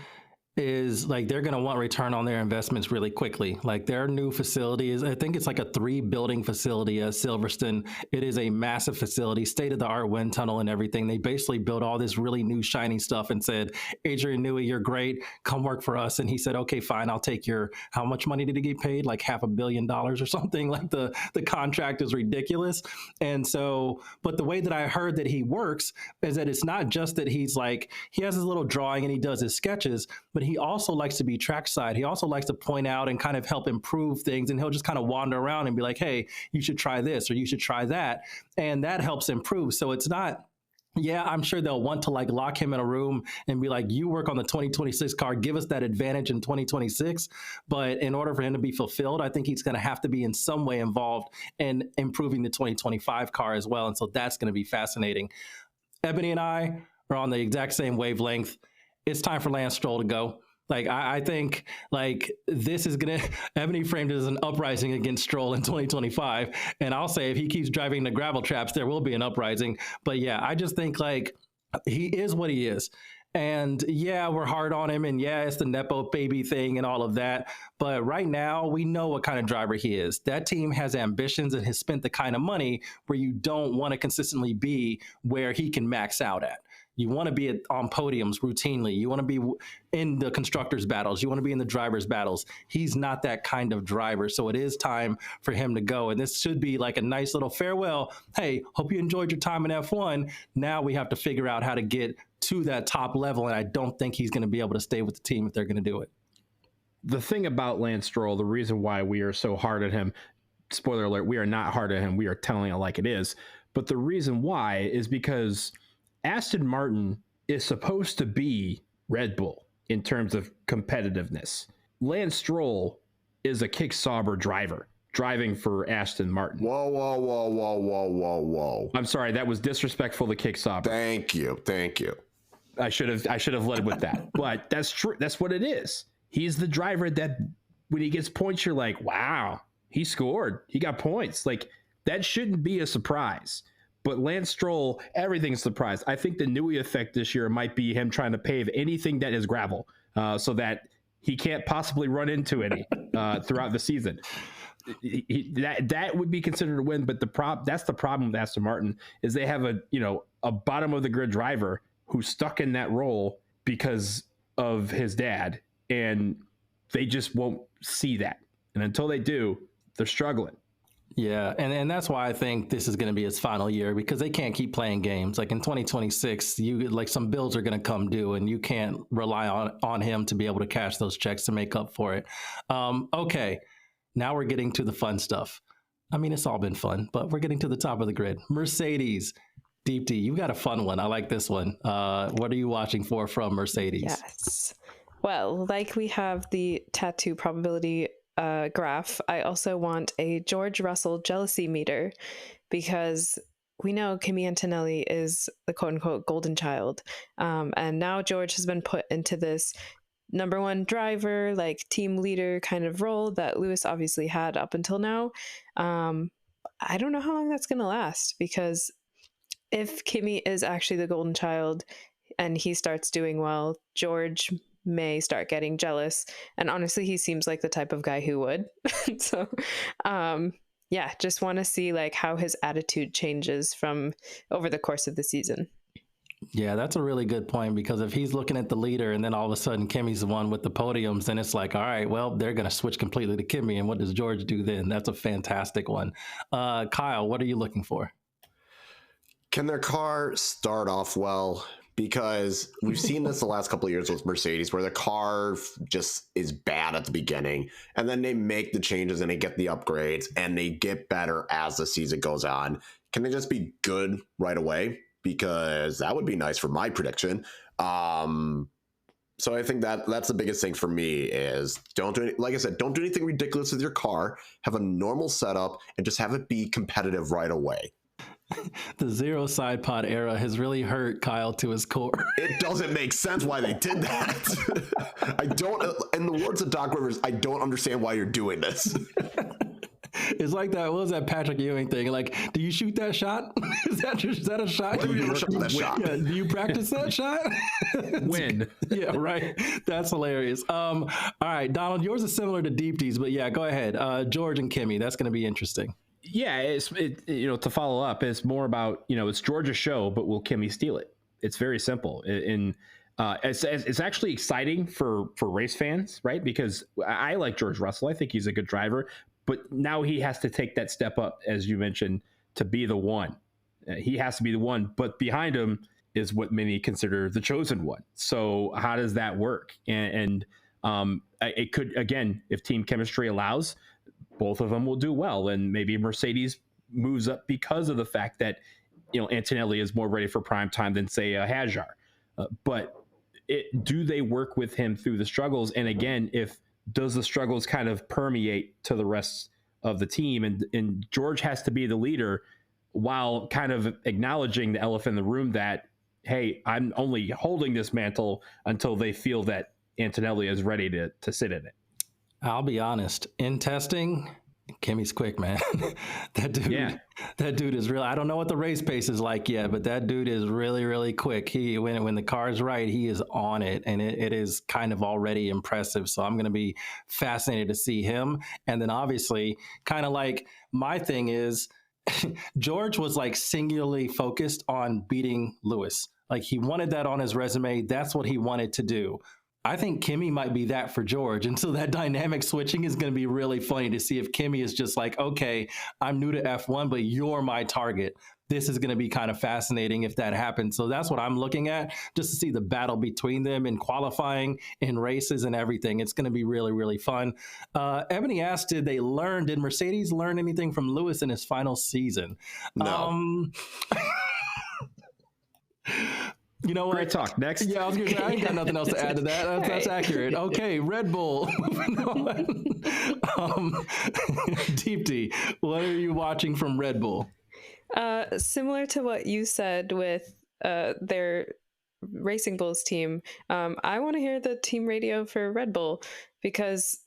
is like they're going to want return on their investments really quickly. Like their new facility is, I think it's like a 3-building facility at Silverstone. It is a massive facility, state-of-the-art wind tunnel and everything. They basically built all this really new shiny stuff and said, Adrian Newey, you're great. Come work for us. And he said, okay, fine. I'll take how much money did he get paid? Like $500 million or something. Like the contract is ridiculous. And so, but the way that I heard that he works is that it's not just that he's like, he has his little drawing and he does his sketches, but he also likes to be trackside. He also likes to point out and kind of help improve things. And he'll just kind of wander around and be like, hey, you should try this or you should try that. And that helps improve. So it's not, yeah, I'm sure they'll want to like lock him in a room and be like, you work on the 2026 car, give us that advantage in 2026. But in order for him to be fulfilled, I think he's going to have to be in some way involved in improving the 2025 car as well. And so that's going to be fascinating. Ebony and I are on the exact same wavelength. It's time for Lance Stroll to go. Like, I think, like, this is going to, Ebony framed it as an uprising against Stroll in 2025. And I'll say if he keeps driving the gravel traps, there will be an uprising. But yeah, I just think, like, he is what he is. And yeah, we're hard on him. And yeah, it's the Nepo baby thing and all of that. But right now, we know what kind of driver he is. That team has ambitions and has spent the kind of money where you don't want to consistently be where he can max out at. You want to be on podiums routinely. You want to be in the constructors' battles. You want to be in the drivers' battles. He's not that kind of driver. So it is time for him to go. And this should be like a nice little farewell. Hey, hope you enjoyed your time in F1. Now we have to figure out how to get to that top level. And I don't think he's going to be able to stay with the team if they're going to do it. The thing about Lance Stroll, the reason why we are so hard at him, spoiler alert, we are not hard at him. We are telling it like it is. But the reason why is because Aston Martin is supposed to be Red Bull in terms of competitiveness. Lance Stroll is a Kick Sauber driver driving for Aston Martin. Whoa. I'm sorry, that was disrespectful to Kick Sauber. Thank you. I should have led with that. But that's true. That's what it is. He's the driver that when he gets points, you're like, wow, he scored. He got points. Like, that shouldn't be a surprise. But Lance Stroll, everything's a surprise. I think the Newey effect this year might be him trying to pave anything that is gravel so that he can't possibly run into any throughout the season. That would be considered a win, but that's the problem with Aston Martin is they have a bottom of the grid driver who's stuck in that role because of his dad, and they just won't see that. And until they do, they're struggling. Yeah, and that's why I think this is going to be his final year, because they can't keep playing games. Like in 2026, some bills are going to come due, and you can't rely on him to be able to cash those checks to make up for it. Okay, now we're getting to the fun stuff. I mean, it's all been fun, but we're getting to the top of the grid. Mercedes. Deepti, you got a fun one. I like this one. What are you watching for from Mercedes? Yes. Well, like we have the tattoo probability graph, I also want a George Russell jealousy meter, because we know Kimi Antonelli is the quote-unquote golden child, and now George has been put into this number one driver, like team leader kind of role that Lewis obviously had up until now. I don't know how long that's going to last, because if Kimi is actually the golden child and he starts doing well, George may start getting jealous, and honestly he seems like the type of guy who would. So just want to see like how his attitude changes from over the course of the season. Yeah, that's a really good point, because if he's looking at the leader and then all of a sudden Kimi's the one with the podiums, then it's like, all right, well, they're going to switch completely to Kimi, and what does George do then? That's a fantastic one. Kyle, what are you looking for? Can their car start off well? Because we've seen this the last couple of years with Mercedes, where the car just is bad at the beginning, and then they make the changes and they get the upgrades and they get better as the season goes on. Can they just be good right away? Because that would be nice for my prediction. So I think that's the biggest thing for me is don't do anything ridiculous with your car. Have a normal setup and just have it be competitive right away. The zero side pod era has really hurt Kyle to his core. It doesn't make sense why they did that. I don't, in the words of Doc Rivers, I don't understand why you're doing this. It's like that. What was that Patrick Ewing thing? Like, do you shoot that shot? Is that a shot? Do you shot that shot? Yeah, do you practice that shot? When? Yeah, right. That's hilarious. All right, Donald, yours is similar to Deepti's, but yeah, go ahead. George and Kimi, that's going to be interesting. Yeah, to follow up, it's more about, it's Georgia's show, but will Kimi steal it? It's very simple. It's actually exciting for race fans, right? Because I like George Russell. I think he's a good driver, but now he has to take that step up, as you mentioned, to be the one. He has to be the one, but behind him is what many consider the chosen one. So how does that work? And it could, again, if team chemistry allows, both of them will do well, and maybe Mercedes moves up because of the fact that Antonelli is more ready for prime time than say Hajar. But do they work with him through the struggles? And again, does the struggles kind of permeate to the rest of the team? And George has to be the leader while kind of acknowledging the elephant in the room that, hey, I'm only holding this mantle until they feel that Antonelli is ready to sit in it. I'll be honest. In testing, Kimi's quick, man. That dude is real. I don't know what the race pace is like yet, but that dude is really, really quick. When the car's right, he is on it, and it is kind of already impressive. So I'm going to be fascinated to see him. And then obviously, kind of like my thing is, George was like singularly focused on beating Lewis. Like he wanted that on his resume. That's what he wanted to do. I think Kimmy might be that for George. And so that dynamic switching is going to be really funny to see if Kimmy is just like, okay, I'm new to F1, but you're my target. This is going to be kind of fascinating if that happens. So that's what I'm looking at, just to see the battle between them in qualifying, in races and everything. It's going to be really, really fun. Ebony asked, did Mercedes learn anything from Lewis in his final season? No. You know what? Great talk. Next. Yeah, I was going to say, I ain't got nothing else to add to that. That's accurate. Okay, Red Bull. Deepti, what are you watching from Red Bull? Similar to what you said with their Racing Bulls team, I want to hear the team radio for Red Bull because,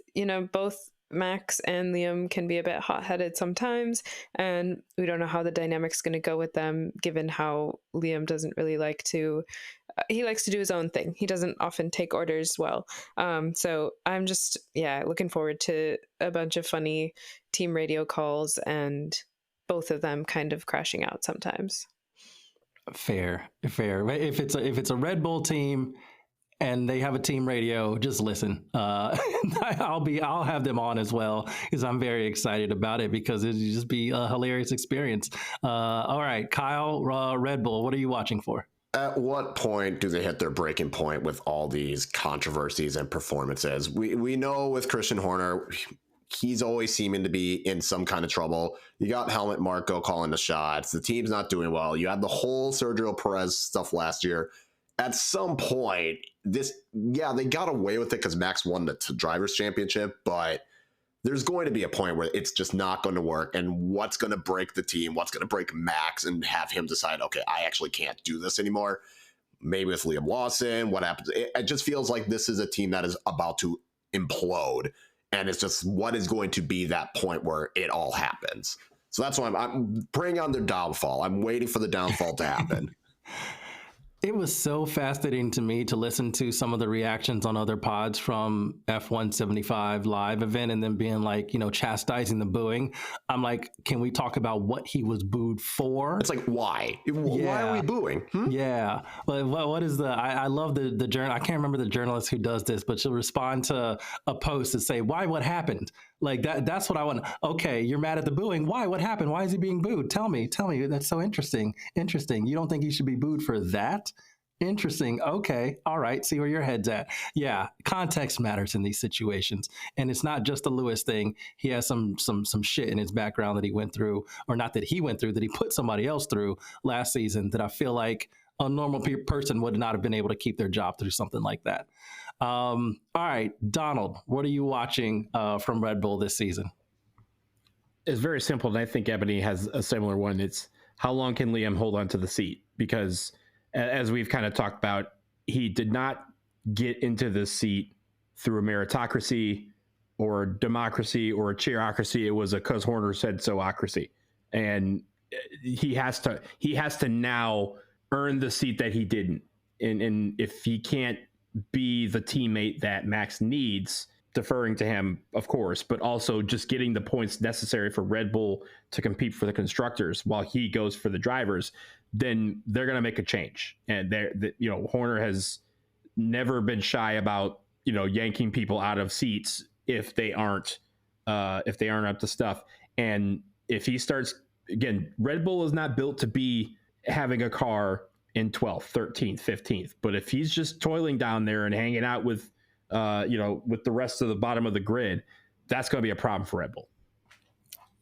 both Max and Liam can be a bit hot-headed sometimes, and we don't know how the dynamic's going to go with them, given how Liam doesn't really like to he likes to do his own thing. He doesn't often take orders well. So I'm just looking forward to a bunch of funny team radio calls and both of them kind of crashing out sometimes. Fair. If it's a Red Bull team and they have a team radio, just listen. I'll have them on as well because I'm very excited about it because it'll just be a hilarious experience. All right, Kyle, Red Bull, what are you watching for? At what point do they hit their breaking point with all these controversies and performances? We know with Christian Horner, he's always seeming to be in some kind of trouble. You got Helmut Marko calling the shots. The team's not doing well. You had the whole Sergio Perez stuff last year. At some point, they got away with it because Max won the Drivers' Championship, but there's going to be a point where it's just not going to work. And what's going to break the team? What's going to break Max and have him decide, okay, I actually can't do this anymore? Maybe with Liam Lawson, what happens? It just feels like this is a team that is about to implode. And it's just what is going to be that point where it all happens. So that's why I'm preying on their downfall. I'm waiting for the downfall to happen. It was so fascinating to me to listen to some of the reactions on other pods from F175 live event and then being like, chastising the booing. I'm like, can we talk about what he was booed for? It's like, why? Why are we booing? Yeah. But what is I love the journal. I can't remember the journalist who does this, but she'll respond to a post and say, why, what happened? Like that's what I want. Okay, you're mad at the booing. Why? What happened? Why is he being booed? Tell me. That's so interesting. You don't think he should be booed for that? Interesting. Okay. All right. See where your head's at. Yeah. Context matters in these situations. And it's not just a Lewis thing. He has some shit in his background that he went through, or not that he went through, that he put somebody else through last season that I feel like a normal person would not have been able to keep their job through something like that. All right, Donald, what are you watching from Red Bull this season? It's very simple, and I think Ebony has a similar one. It's how long can Liam hold on to the seat? Because as we've kind of talked about, he did not get into the seat through a meritocracy or a democracy or a cheerocracy. It was a "cause Horner said so"ocracy, and he has to now earn the seat that he didn't. And if he can't be the teammate that Max needs, deferring to him, of course, but also just getting the points necessary for Red Bull to compete for the constructors while he goes for the drivers, then they're going to make a change. And Horner has never been shy about, yanking people out of seats if they aren't up to stuff. And if he starts, again, Red Bull is not built to be having a car in 12th, 13th, 15th. But if he's just toiling down there and hanging out with, with the rest of the bottom of the grid, that's going to be a problem for Red Bull.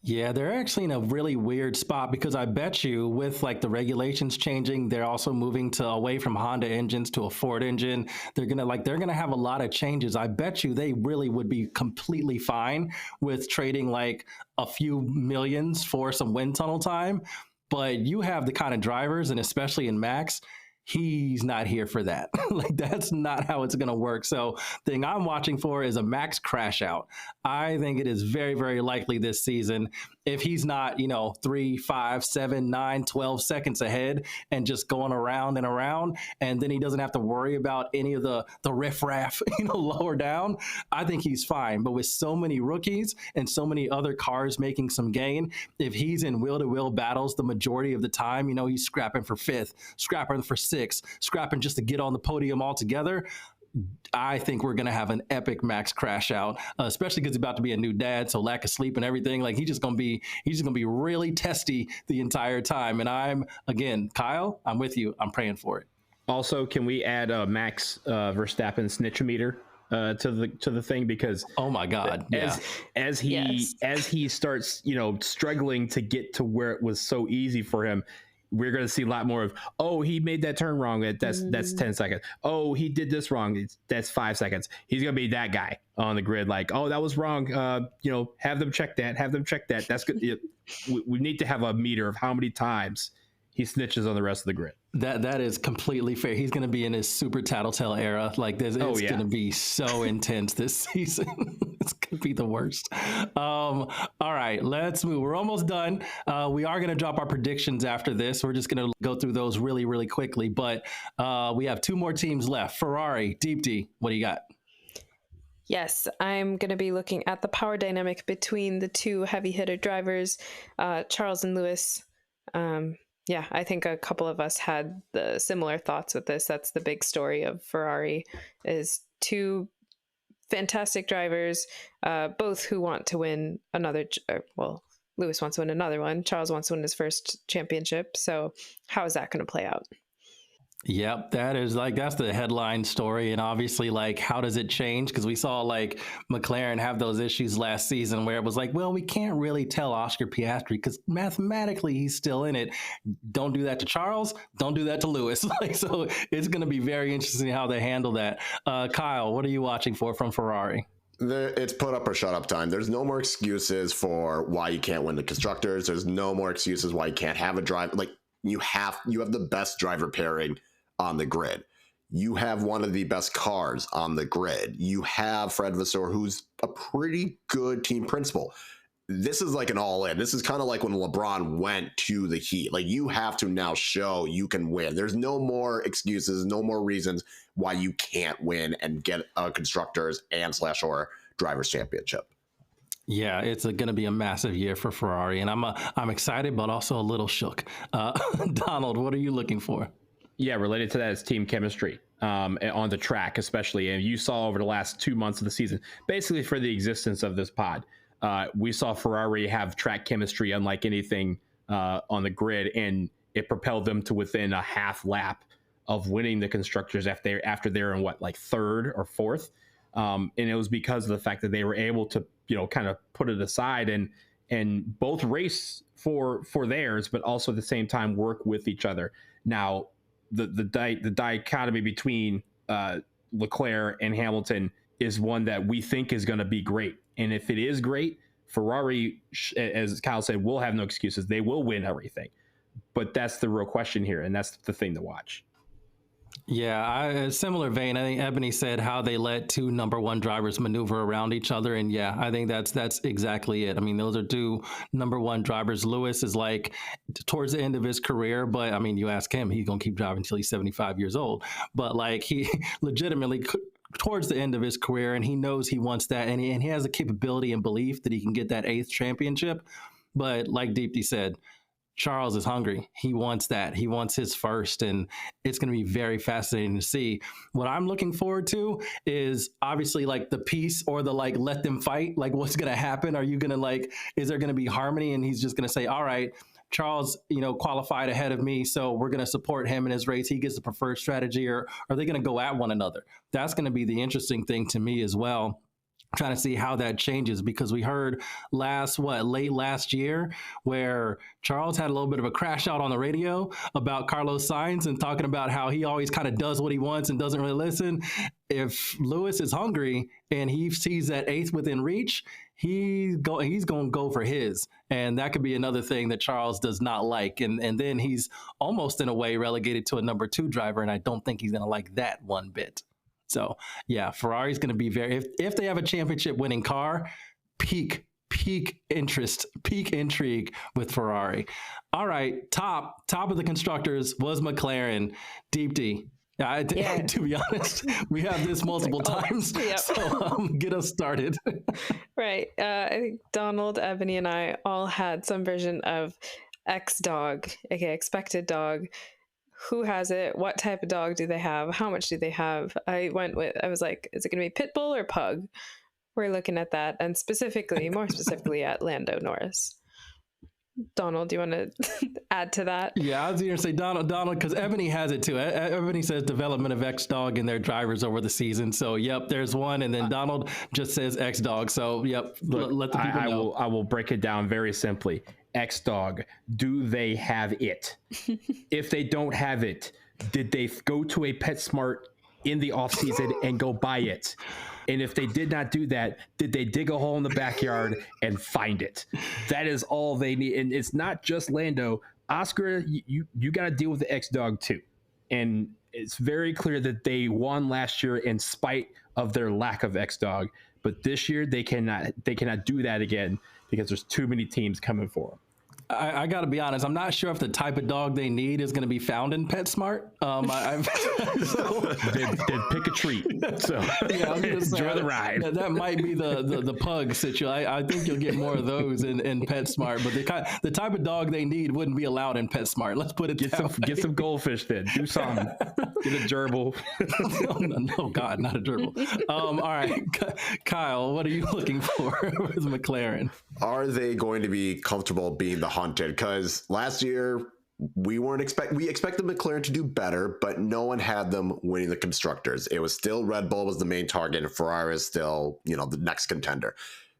Yeah, they're actually in a really weird spot because I bet you with like the regulations changing, they're also moving away from Honda engines to a Ford engine. They're going to have a lot of changes. I bet you they really would be completely fine with trading like a few millions for some wind tunnel time. But you have the kind of drivers, and especially in Max, he's not here for that. Like, that's not how it's going to work. So the thing I'm watching for is a Max crash out. I think it is very, very likely this season. if he's not, 3, 5, 7, 9, 12 seconds ahead and just going around and around, and then he doesn't have to worry about any of the riffraff, lower down, I think he's fine. But with so many rookies and so many other cars making some gain, if he's in wheel-to-wheel battles the majority of the time, he's scrapping for 5th, scrapping for 6th, scrapping just to get on the podium altogether, I think we're going to have an epic Max crash out, especially because he's about to be a new dad. So lack of sleep and everything, like he's just going to be really testy the entire time. And Kyle, I'm with you. I'm praying for it. Also, can we add a Max Verstappen snitch-o-meter to the thing? Because oh my God, as he starts, struggling to get to where it was so easy for him, we're going to see a lot more of, oh, he made that turn wrong. That's 10 seconds. Oh, he did this wrong. That's 5 seconds. He's going to be that guy on the grid. Like, oh, that was wrong. Have them check that. That's good. We need to have a meter of how many times he snitches on the rest of the grid. That is completely fair. He's going to be in his super tattletale era. Like it's going to be so intense this season. It's going to be the worst. All right, let's move. We're almost done. We are going to drop our predictions after this. We're just going to go through those really, really quickly. But we have 2 more teams left. Ferrari, Deepti, what do you got? Yes, I'm going to be looking at the power dynamic between the 2 heavy hitter drivers, Charles and Lewis. Yeah, I think a couple of us had the similar thoughts with this. That's the big story of Ferrari, is 2 fantastic drivers, both who want to win another. Lewis wants to win another one. Charles wants to win his first championship. So how is that going to play out? Yep, that's the headline story. And obviously, how does it change? Because we saw McLaren have those issues last season where it was we can't really tell Oscar Piastri because mathematically he's still in it. Don't do that to Charles. Don't do that to Lewis. So it's going to be very interesting how they handle that. Kyle, what are you watching for from Ferrari? It's put up or shut up time. There's no more excuses for why you can't win the constructors. There's no more excuses why you can't have a drive. You have the best driver pairing on the grid. You have one of the best cars on the grid. You have Fred Vasseur, who's a pretty good team principal. This is an all-in. This is kind of like when LeBron went to the Heat. You have to now show you can win. There's no more excuses, no more reasons why you can't win and get a constructors and/or drivers championship. Yeah, it's going to be a massive year for Ferrari, and I'm excited, but also a little shook. Donald, what are you looking for? Yeah, related to that is team chemistry on the track, especially. And you saw over the last 2 months of the season, basically for the existence of this pod, we saw Ferrari have track chemistry unlike anything on the grid, and it propelled them to within a half lap of winning the constructors after they're in 3rd or 4th. And it was because of the fact that they were able to, kind of put it aside and both race for theirs, but also at the same time work with each other. Now, the dichotomy between Leclerc and Hamilton is one that we think is going to be great. And if it is great, Ferrari, as Kyle said, will have no excuses. They will win everything. But that's the real question here, and that's the thing to watch. Yeah, a similar vein. I think Ebony said how they let 2 number 1 drivers maneuver around each other, and yeah, I think that's exactly it. I mean, those are 2 number 1 drivers. Lewis is towards the end of his career, but I mean, you ask him, he's gonna keep driving until he's 75 years old. But he legitimately towards the end of his career, and he knows he wants that, and he has the capability and belief that he can get that 8th championship. But like Deepti said, Charles is hungry. He wants that. He wants his first, and it's going to be very fascinating to see. What I'm looking forward to is obviously the peace or the let them fight. What's going to happen? Are you going to is there going to be harmony? And he's just going to say, all right, Charles, qualified ahead of me, so we're going to support him in his race. He gets the preferred strategy, or are they going to go at one another? That's going to be the interesting thing to me as well. Trying to see how that changes, because we heard late last year where Charles had a little bit of a crash out on the radio about Carlos Sainz and talking about how he always kind of does what he wants and doesn't really listen. If Lewis is hungry and he sees that 8th within reach, he's going to go for his. And that could be another thing that Charles does not like. And then he's almost in a way relegated to a number 2 driver. And I don't think he's going to like that one bit. So yeah, Ferrari's going to be if they have a championship winning car, peak peak interest, peak intrigue with Ferrari. All right, top of the constructors was McLaren. Deepti. To be honest, we have this multiple times, so get us started. Right. I think Donald, Ebony, and I all had some version of xDawg, aka expected dog. Who has it? What type of dog do they have? How much do they have? I was like, is it going to be pit bull or pug? We're looking at that, and more specifically at Lando Norris. Donald, do you want to add to that? Yeah, I was going to say Donald, because Ebony has it too. Ebony says development of xDawg in their drivers over the season. So, yep, there's one. And then Donald just says xDawg. So, yep, let the people know. I will break it down very simply. xDawg, do they have it? If they don't have it, did they go to a PetSmart in the off season and go buy it? And if they did not do that, did they dig a hole in the backyard and find it? That is all they need. And it's not just Lando. Oscar, you got to deal with the xDawg too. And it's very clear that they won last year in spite of their lack of xDawg. But this year they cannot do that again because there's too many teams coming for them. I got to be honest. I'm not sure if the type of dog they need is going to be found in PetSmart. Then pick a treat. So enjoy the ride. That might be the pug situation. I think you'll get more of those in PetSmart. But the type of dog they need wouldn't be allowed in PetSmart. Let's put it Get some goldfish then. Do something. Get a gerbil. No, God, not a gerbil. All right, Kyle, what are you looking for with McLaren? Are they going to be comfortable being the hunted? Because last year we expected McLaren to do better, but no one had them winning the constructors. It was still Red Bull was the main target, and Ferrari is still, the next contender.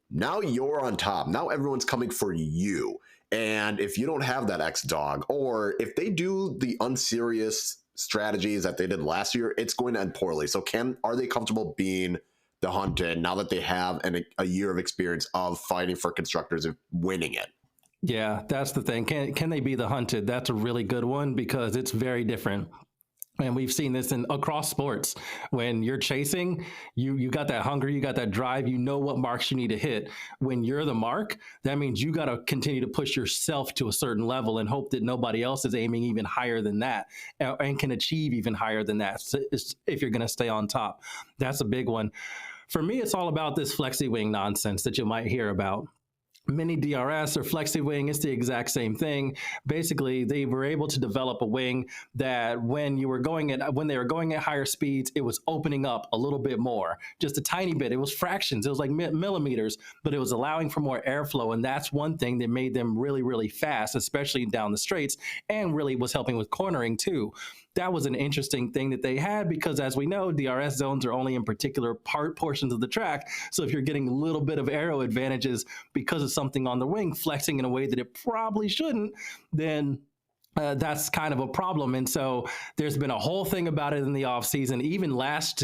Now you're on top. Now everyone's coming for you. And if you don't have that xDawg, or if they do the unserious strategies that they did last year, it's going to end poorly. So are they comfortable being the hunted now that they have a year of experience of fighting for constructors and winning it? Yeah, that's the thing. Can they be the hunted? That's a really good one because it's very different. And we've seen this across sports. When you're chasing, you got that hunger, you got that drive, you know what marks you need to hit. When you're the mark, that means you got to continue to push yourself to a certain level and hope that nobody else is aiming even higher than that and can achieve even higher than that if you're going to stay on top. That's a big one. For me, it's all about this flexi wing nonsense that you might hear about. Mini DRS or flexi wing, it's the exact same thing. Basically, they were able to develop a wing that when they were going at higher speeds, it was opening up a little bit more, just a tiny bit. It was fractions. It was like millimeters, but it was allowing for more airflow. And that's one thing that made them really, really fast, especially down the straights, and really was helping with cornering too. That was an interesting thing that they had because, as we know, DRS zones are only in particular portions of the track. So if you're getting a little bit of aero advantages because of something on the wing flexing in a way that it probably shouldn't, then that's kind of a problem. And so there's been a whole thing about it in the offseason. Even last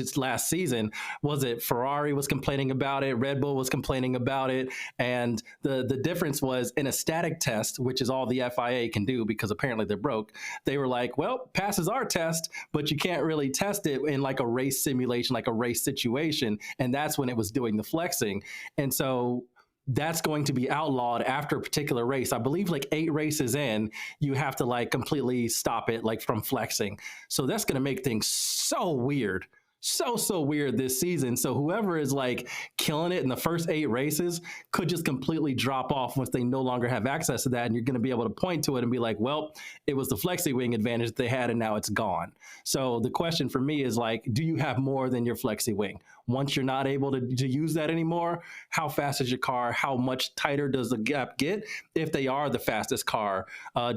season, was it Ferrari was complaining about it, Red Bull was complaining about it. And the difference was in a static test, which is all the FIA can do because apparently they're broke. They were like, well, passes our test, but you can't really test it in like a race simulation, like a race situation. And that's when it was doing the flexing. And so that's going to be outlawed after a particular race. I believe like 8 races in, you have to like completely stop it like from flexing. So that's going to make things so weird. So weird this season. So whoever is like killing it in the first 8 races could just completely drop off once they no longer have access to that. And you're going to be able to point to it and be like, well, it was the flexi wing advantage that they had and now it's gone. So the question for me is like, do you have more than your flexi wing? Once you're not able to use that anymore, how fast is your car? How much tighter does the gap get if they are the fastest car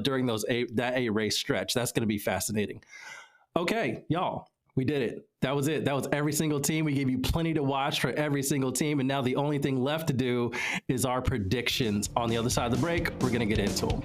during that 8 race stretch? That's going to be fascinating. Okay, y'all. We did it. That was it. That was every single team. We gave you plenty to watch for every single team. And now the only thing left to do is our predictions. On the other side of the break, we're going to get into them.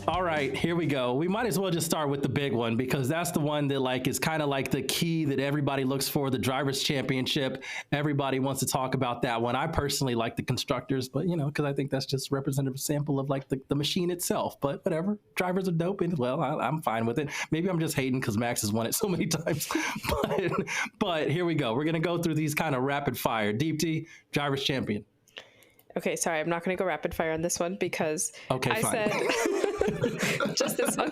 All right. right, here we go. We might as well just start with the big one because that's the one that like is kind of like the key that everybody looks for, the Drivers' Championship. Everybody wants to talk about that one. I personally like the Constructors, but because I think that's just a representative sample of like the machine itself. But whatever, drivers are dope, and well, I'm fine with it. Maybe I'm just hating because Max has won it so many times. but here we go. We're gonna go through these kind of rapid fire. Deepti, Drivers' Champion. Okay, sorry, I'm not going to go rapid fire on this one because I fine. said just this one.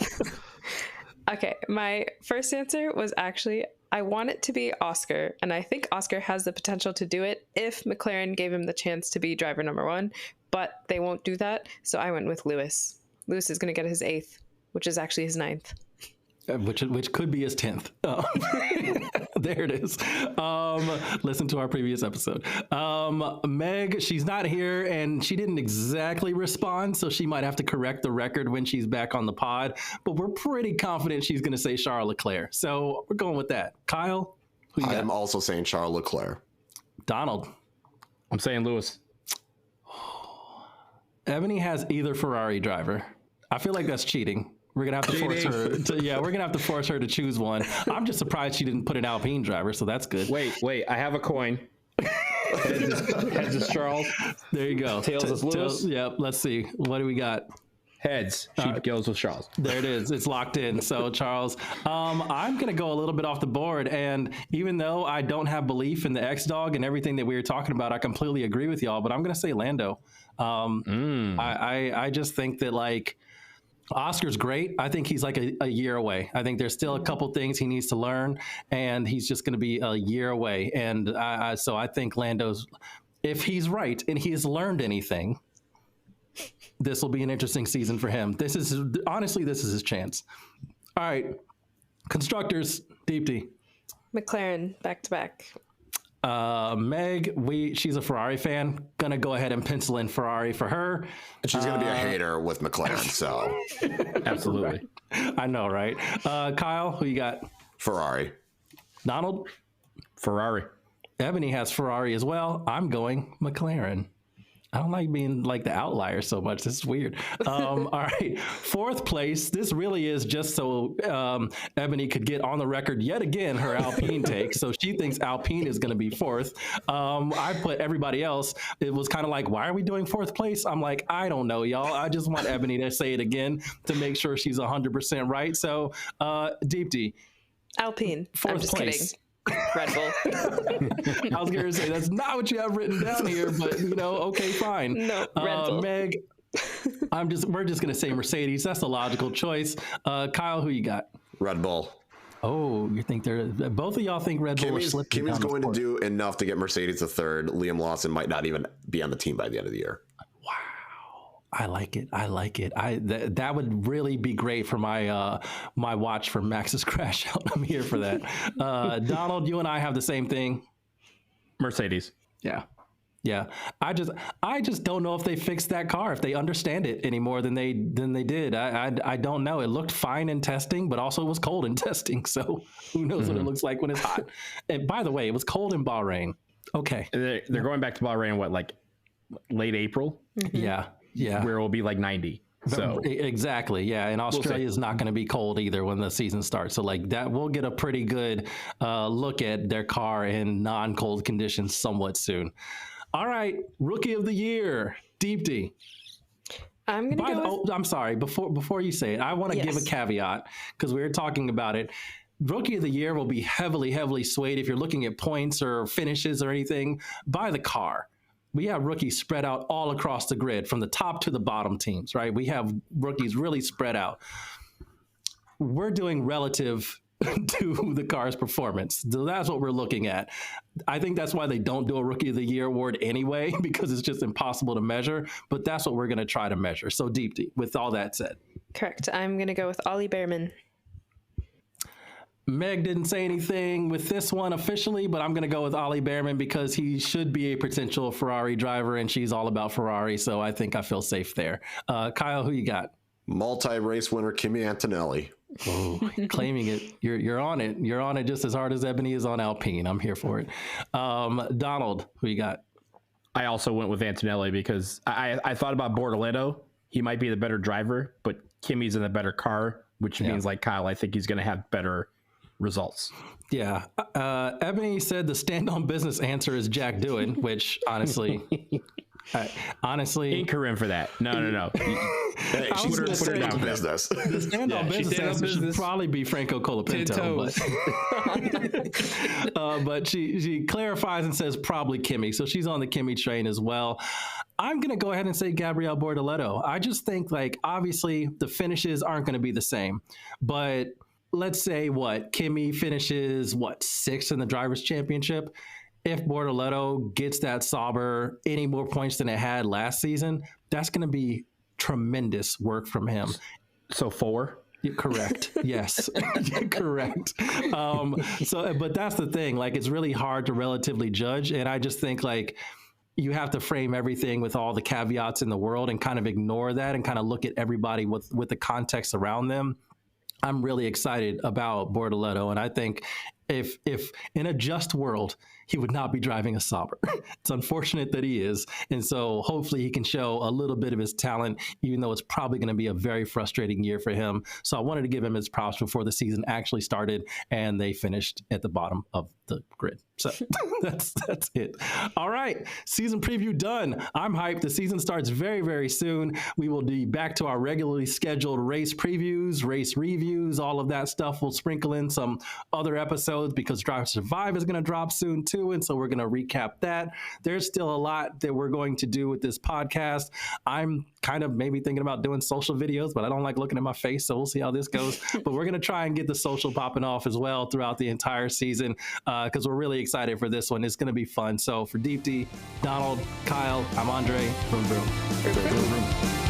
Okay, my first answer was actually I want it to be Oscar, and I think Oscar has the potential to do it if McLaren gave him the chance to be driver number 1, but they won't do that, so I went with Lewis. Lewis is going to get his 8th, which is actually his 9th. Which could be his 10th. There it is. Listen to our previous episode. Meg, she's not here and she didn't exactly respond, so she might have to correct the record when she's back on the pod, but we're pretty confident she's going to say Charles Leclerc. So we're going with that. Kyle? I am also saying Charles Leclerc. Donald? I'm saying Lewis. Ebony has either Ferrari driver. I feel like that's cheating. We're gonna have to force her to. Yeah, we're gonna have to force her to choose one. I'm just surprised she didn't put an Alpine driver, so that's good. Wait, I have a coin. Heads is Charles. There you go. Tails is Lewis. Yep. Let's see. What do we got? Heads. She goes with Charles. There it is. It's locked in. So Charles, I'm gonna go a little bit off the board, and even though I don't have belief in the xDawg and everything that we were talking about, I completely agree with y'all. But I'm gonna say Lando. I just think that like. Oscar's great. I think he's like a year away. I think there's still a couple things he needs to learn, and he's just going to be a year away. And so I think Lando's, if he's right and he's learned anything, this will be an interesting season for him. This is his chance. All right, Constructors, Deepti. McLaren, back to back. Meg, she's a Ferrari fan. Gonna go ahead and pencil in Ferrari for her. She's gonna be a hater with McLaren, so absolutely. I know, right? Kyle, who you got? Ferrari. Donald? Ferrari. Ebony has Ferrari as well. I'm going McLaren. I don't like being like the outlier so much. This is weird. All right. 4th place. This really is just so Ebony could get on the record yet again her Alpine take. So she thinks Alpine is going to be 4th. I put everybody else. It was kind of like, why are we doing 4th place? I'm like, I don't know, y'all. I just want Ebony to say it again to make sure she's 100% right. So Deepti. Alpine. 4th I'm just place. kidding. Red Bull. I was going to say that's not what you have written down here, but okay, fine. No, Red Bull. Meg, we're just going to say Mercedes. That's the logical choice. Kyle, who you got? Red Bull. Oh, you think both of y'all think Red Bull is slipping? Kimi's going to do enough to get Mercedes a 3rd. Liam Lawson might not even be on the team by the end of the year. I like it. That would really be great for my my watch for Max's crash out. I'm here for that. Donald, you and I have the same thing. Mercedes. Yeah. I just don't know if they fixed that car, if they understand it any more than they did. I don't know. It looked fine in testing, but also it was cold in testing. So who knows what it looks like when it's hot. And by the way, it was cold in Bahrain. Okay. They're going back to Bahrain, what, like late April? Mm-hmm. Yeah. Where it will be like 90. So exactly. Yeah. And Australia is not going to be cold either when the season starts. So like that, we'll get a pretty good look at their car in non-cold conditions somewhat soon. All right. Rookie of the year, Deepti. I'm going to go I'm sorry. Before you say it, I want to give a caveat because we were talking about it. Rookie of the year will be heavily, heavily swayed if you're looking at points or finishes or anything by the car. We have rookies spread out all across the grid from the top to the bottom teams, right? We have rookies really spread out. We're doing relative to the car's performance. So that's what we're looking at. I think that's why they don't do a Rookie of the Year award anyway, because it's just impossible to measure, but that's what we're going to try to measure. So Deepti, with all that said. Correct. I'm going to go with Ollie Behrman. Meg didn't say anything with this one officially, but I'm going to go with Ollie Behrman because he should be a potential Ferrari driver, and she's all about Ferrari, so I think I feel safe there. Kyle, who you got? Multi-race winner Kimi Antonelli. Oh, claiming it. You're on it. You're on it just as hard as Ebony is on Alpine. I'm here for it. Donald, who you got? I also went with Antonelli because I thought about Bortoleto he might be the better driver, but Kimmy's in the better car, which means like Kyle, I think he's going to have better results. Yeah. Ebony said the stand on business answer is Jack Doohan, which honestly, ain't Corinne for that. No. Hey, she's going to stand on business. The stand on business answer should probably be Franco Colapinto. But she clarifies and says probably Kimmy. So she's on the Kimmy train as well. I'm going to go ahead and say Gabrielle Bortoleto. I just think, like, obviously the finishes aren't going to be the same, but let's say Kimmy finishes 6th in the Drivers' Championship. If Bortoleto gets that Sauber any more points than it had last season, that's going to be tremendous work from him. So 4? Correct. Yes. Correct. But that's the thing. Like, it's really hard to relatively judge. And I just think, like, you have to frame everything with all the caveats in the world and kind of ignore that and kind of look at everybody with the context around them. I'm really excited about Bortoleto, and I think if in a just world, he would not be driving a Sauber. It's unfortunate that he is, and so hopefully he can show a little bit of his talent, even though it's probably going to be a very frustrating year for him. So I wanted to give him his props before the season actually started, and they finished at the bottom of the grid. So that's it. All right, season preview done. I'm hyped. The season starts very, very soon. We will be back to our regularly scheduled race previews, race reviews, all of that stuff. We'll sprinkle in some other episodes because Drive to Survive is going to drop soon too, and so we're going to recap that. There's still a lot that we're going to do with this podcast. I'm kind of maybe thinking about doing social videos, but I don't like looking at my face, so we'll see how this goes. But we're going to try and get the social popping off as well throughout the entire season because we're really excited for this one. It's going to be fun. So for Deepti, Donald, Kyle, I'm Andre. Vroom, vroom. Vroom, vroom.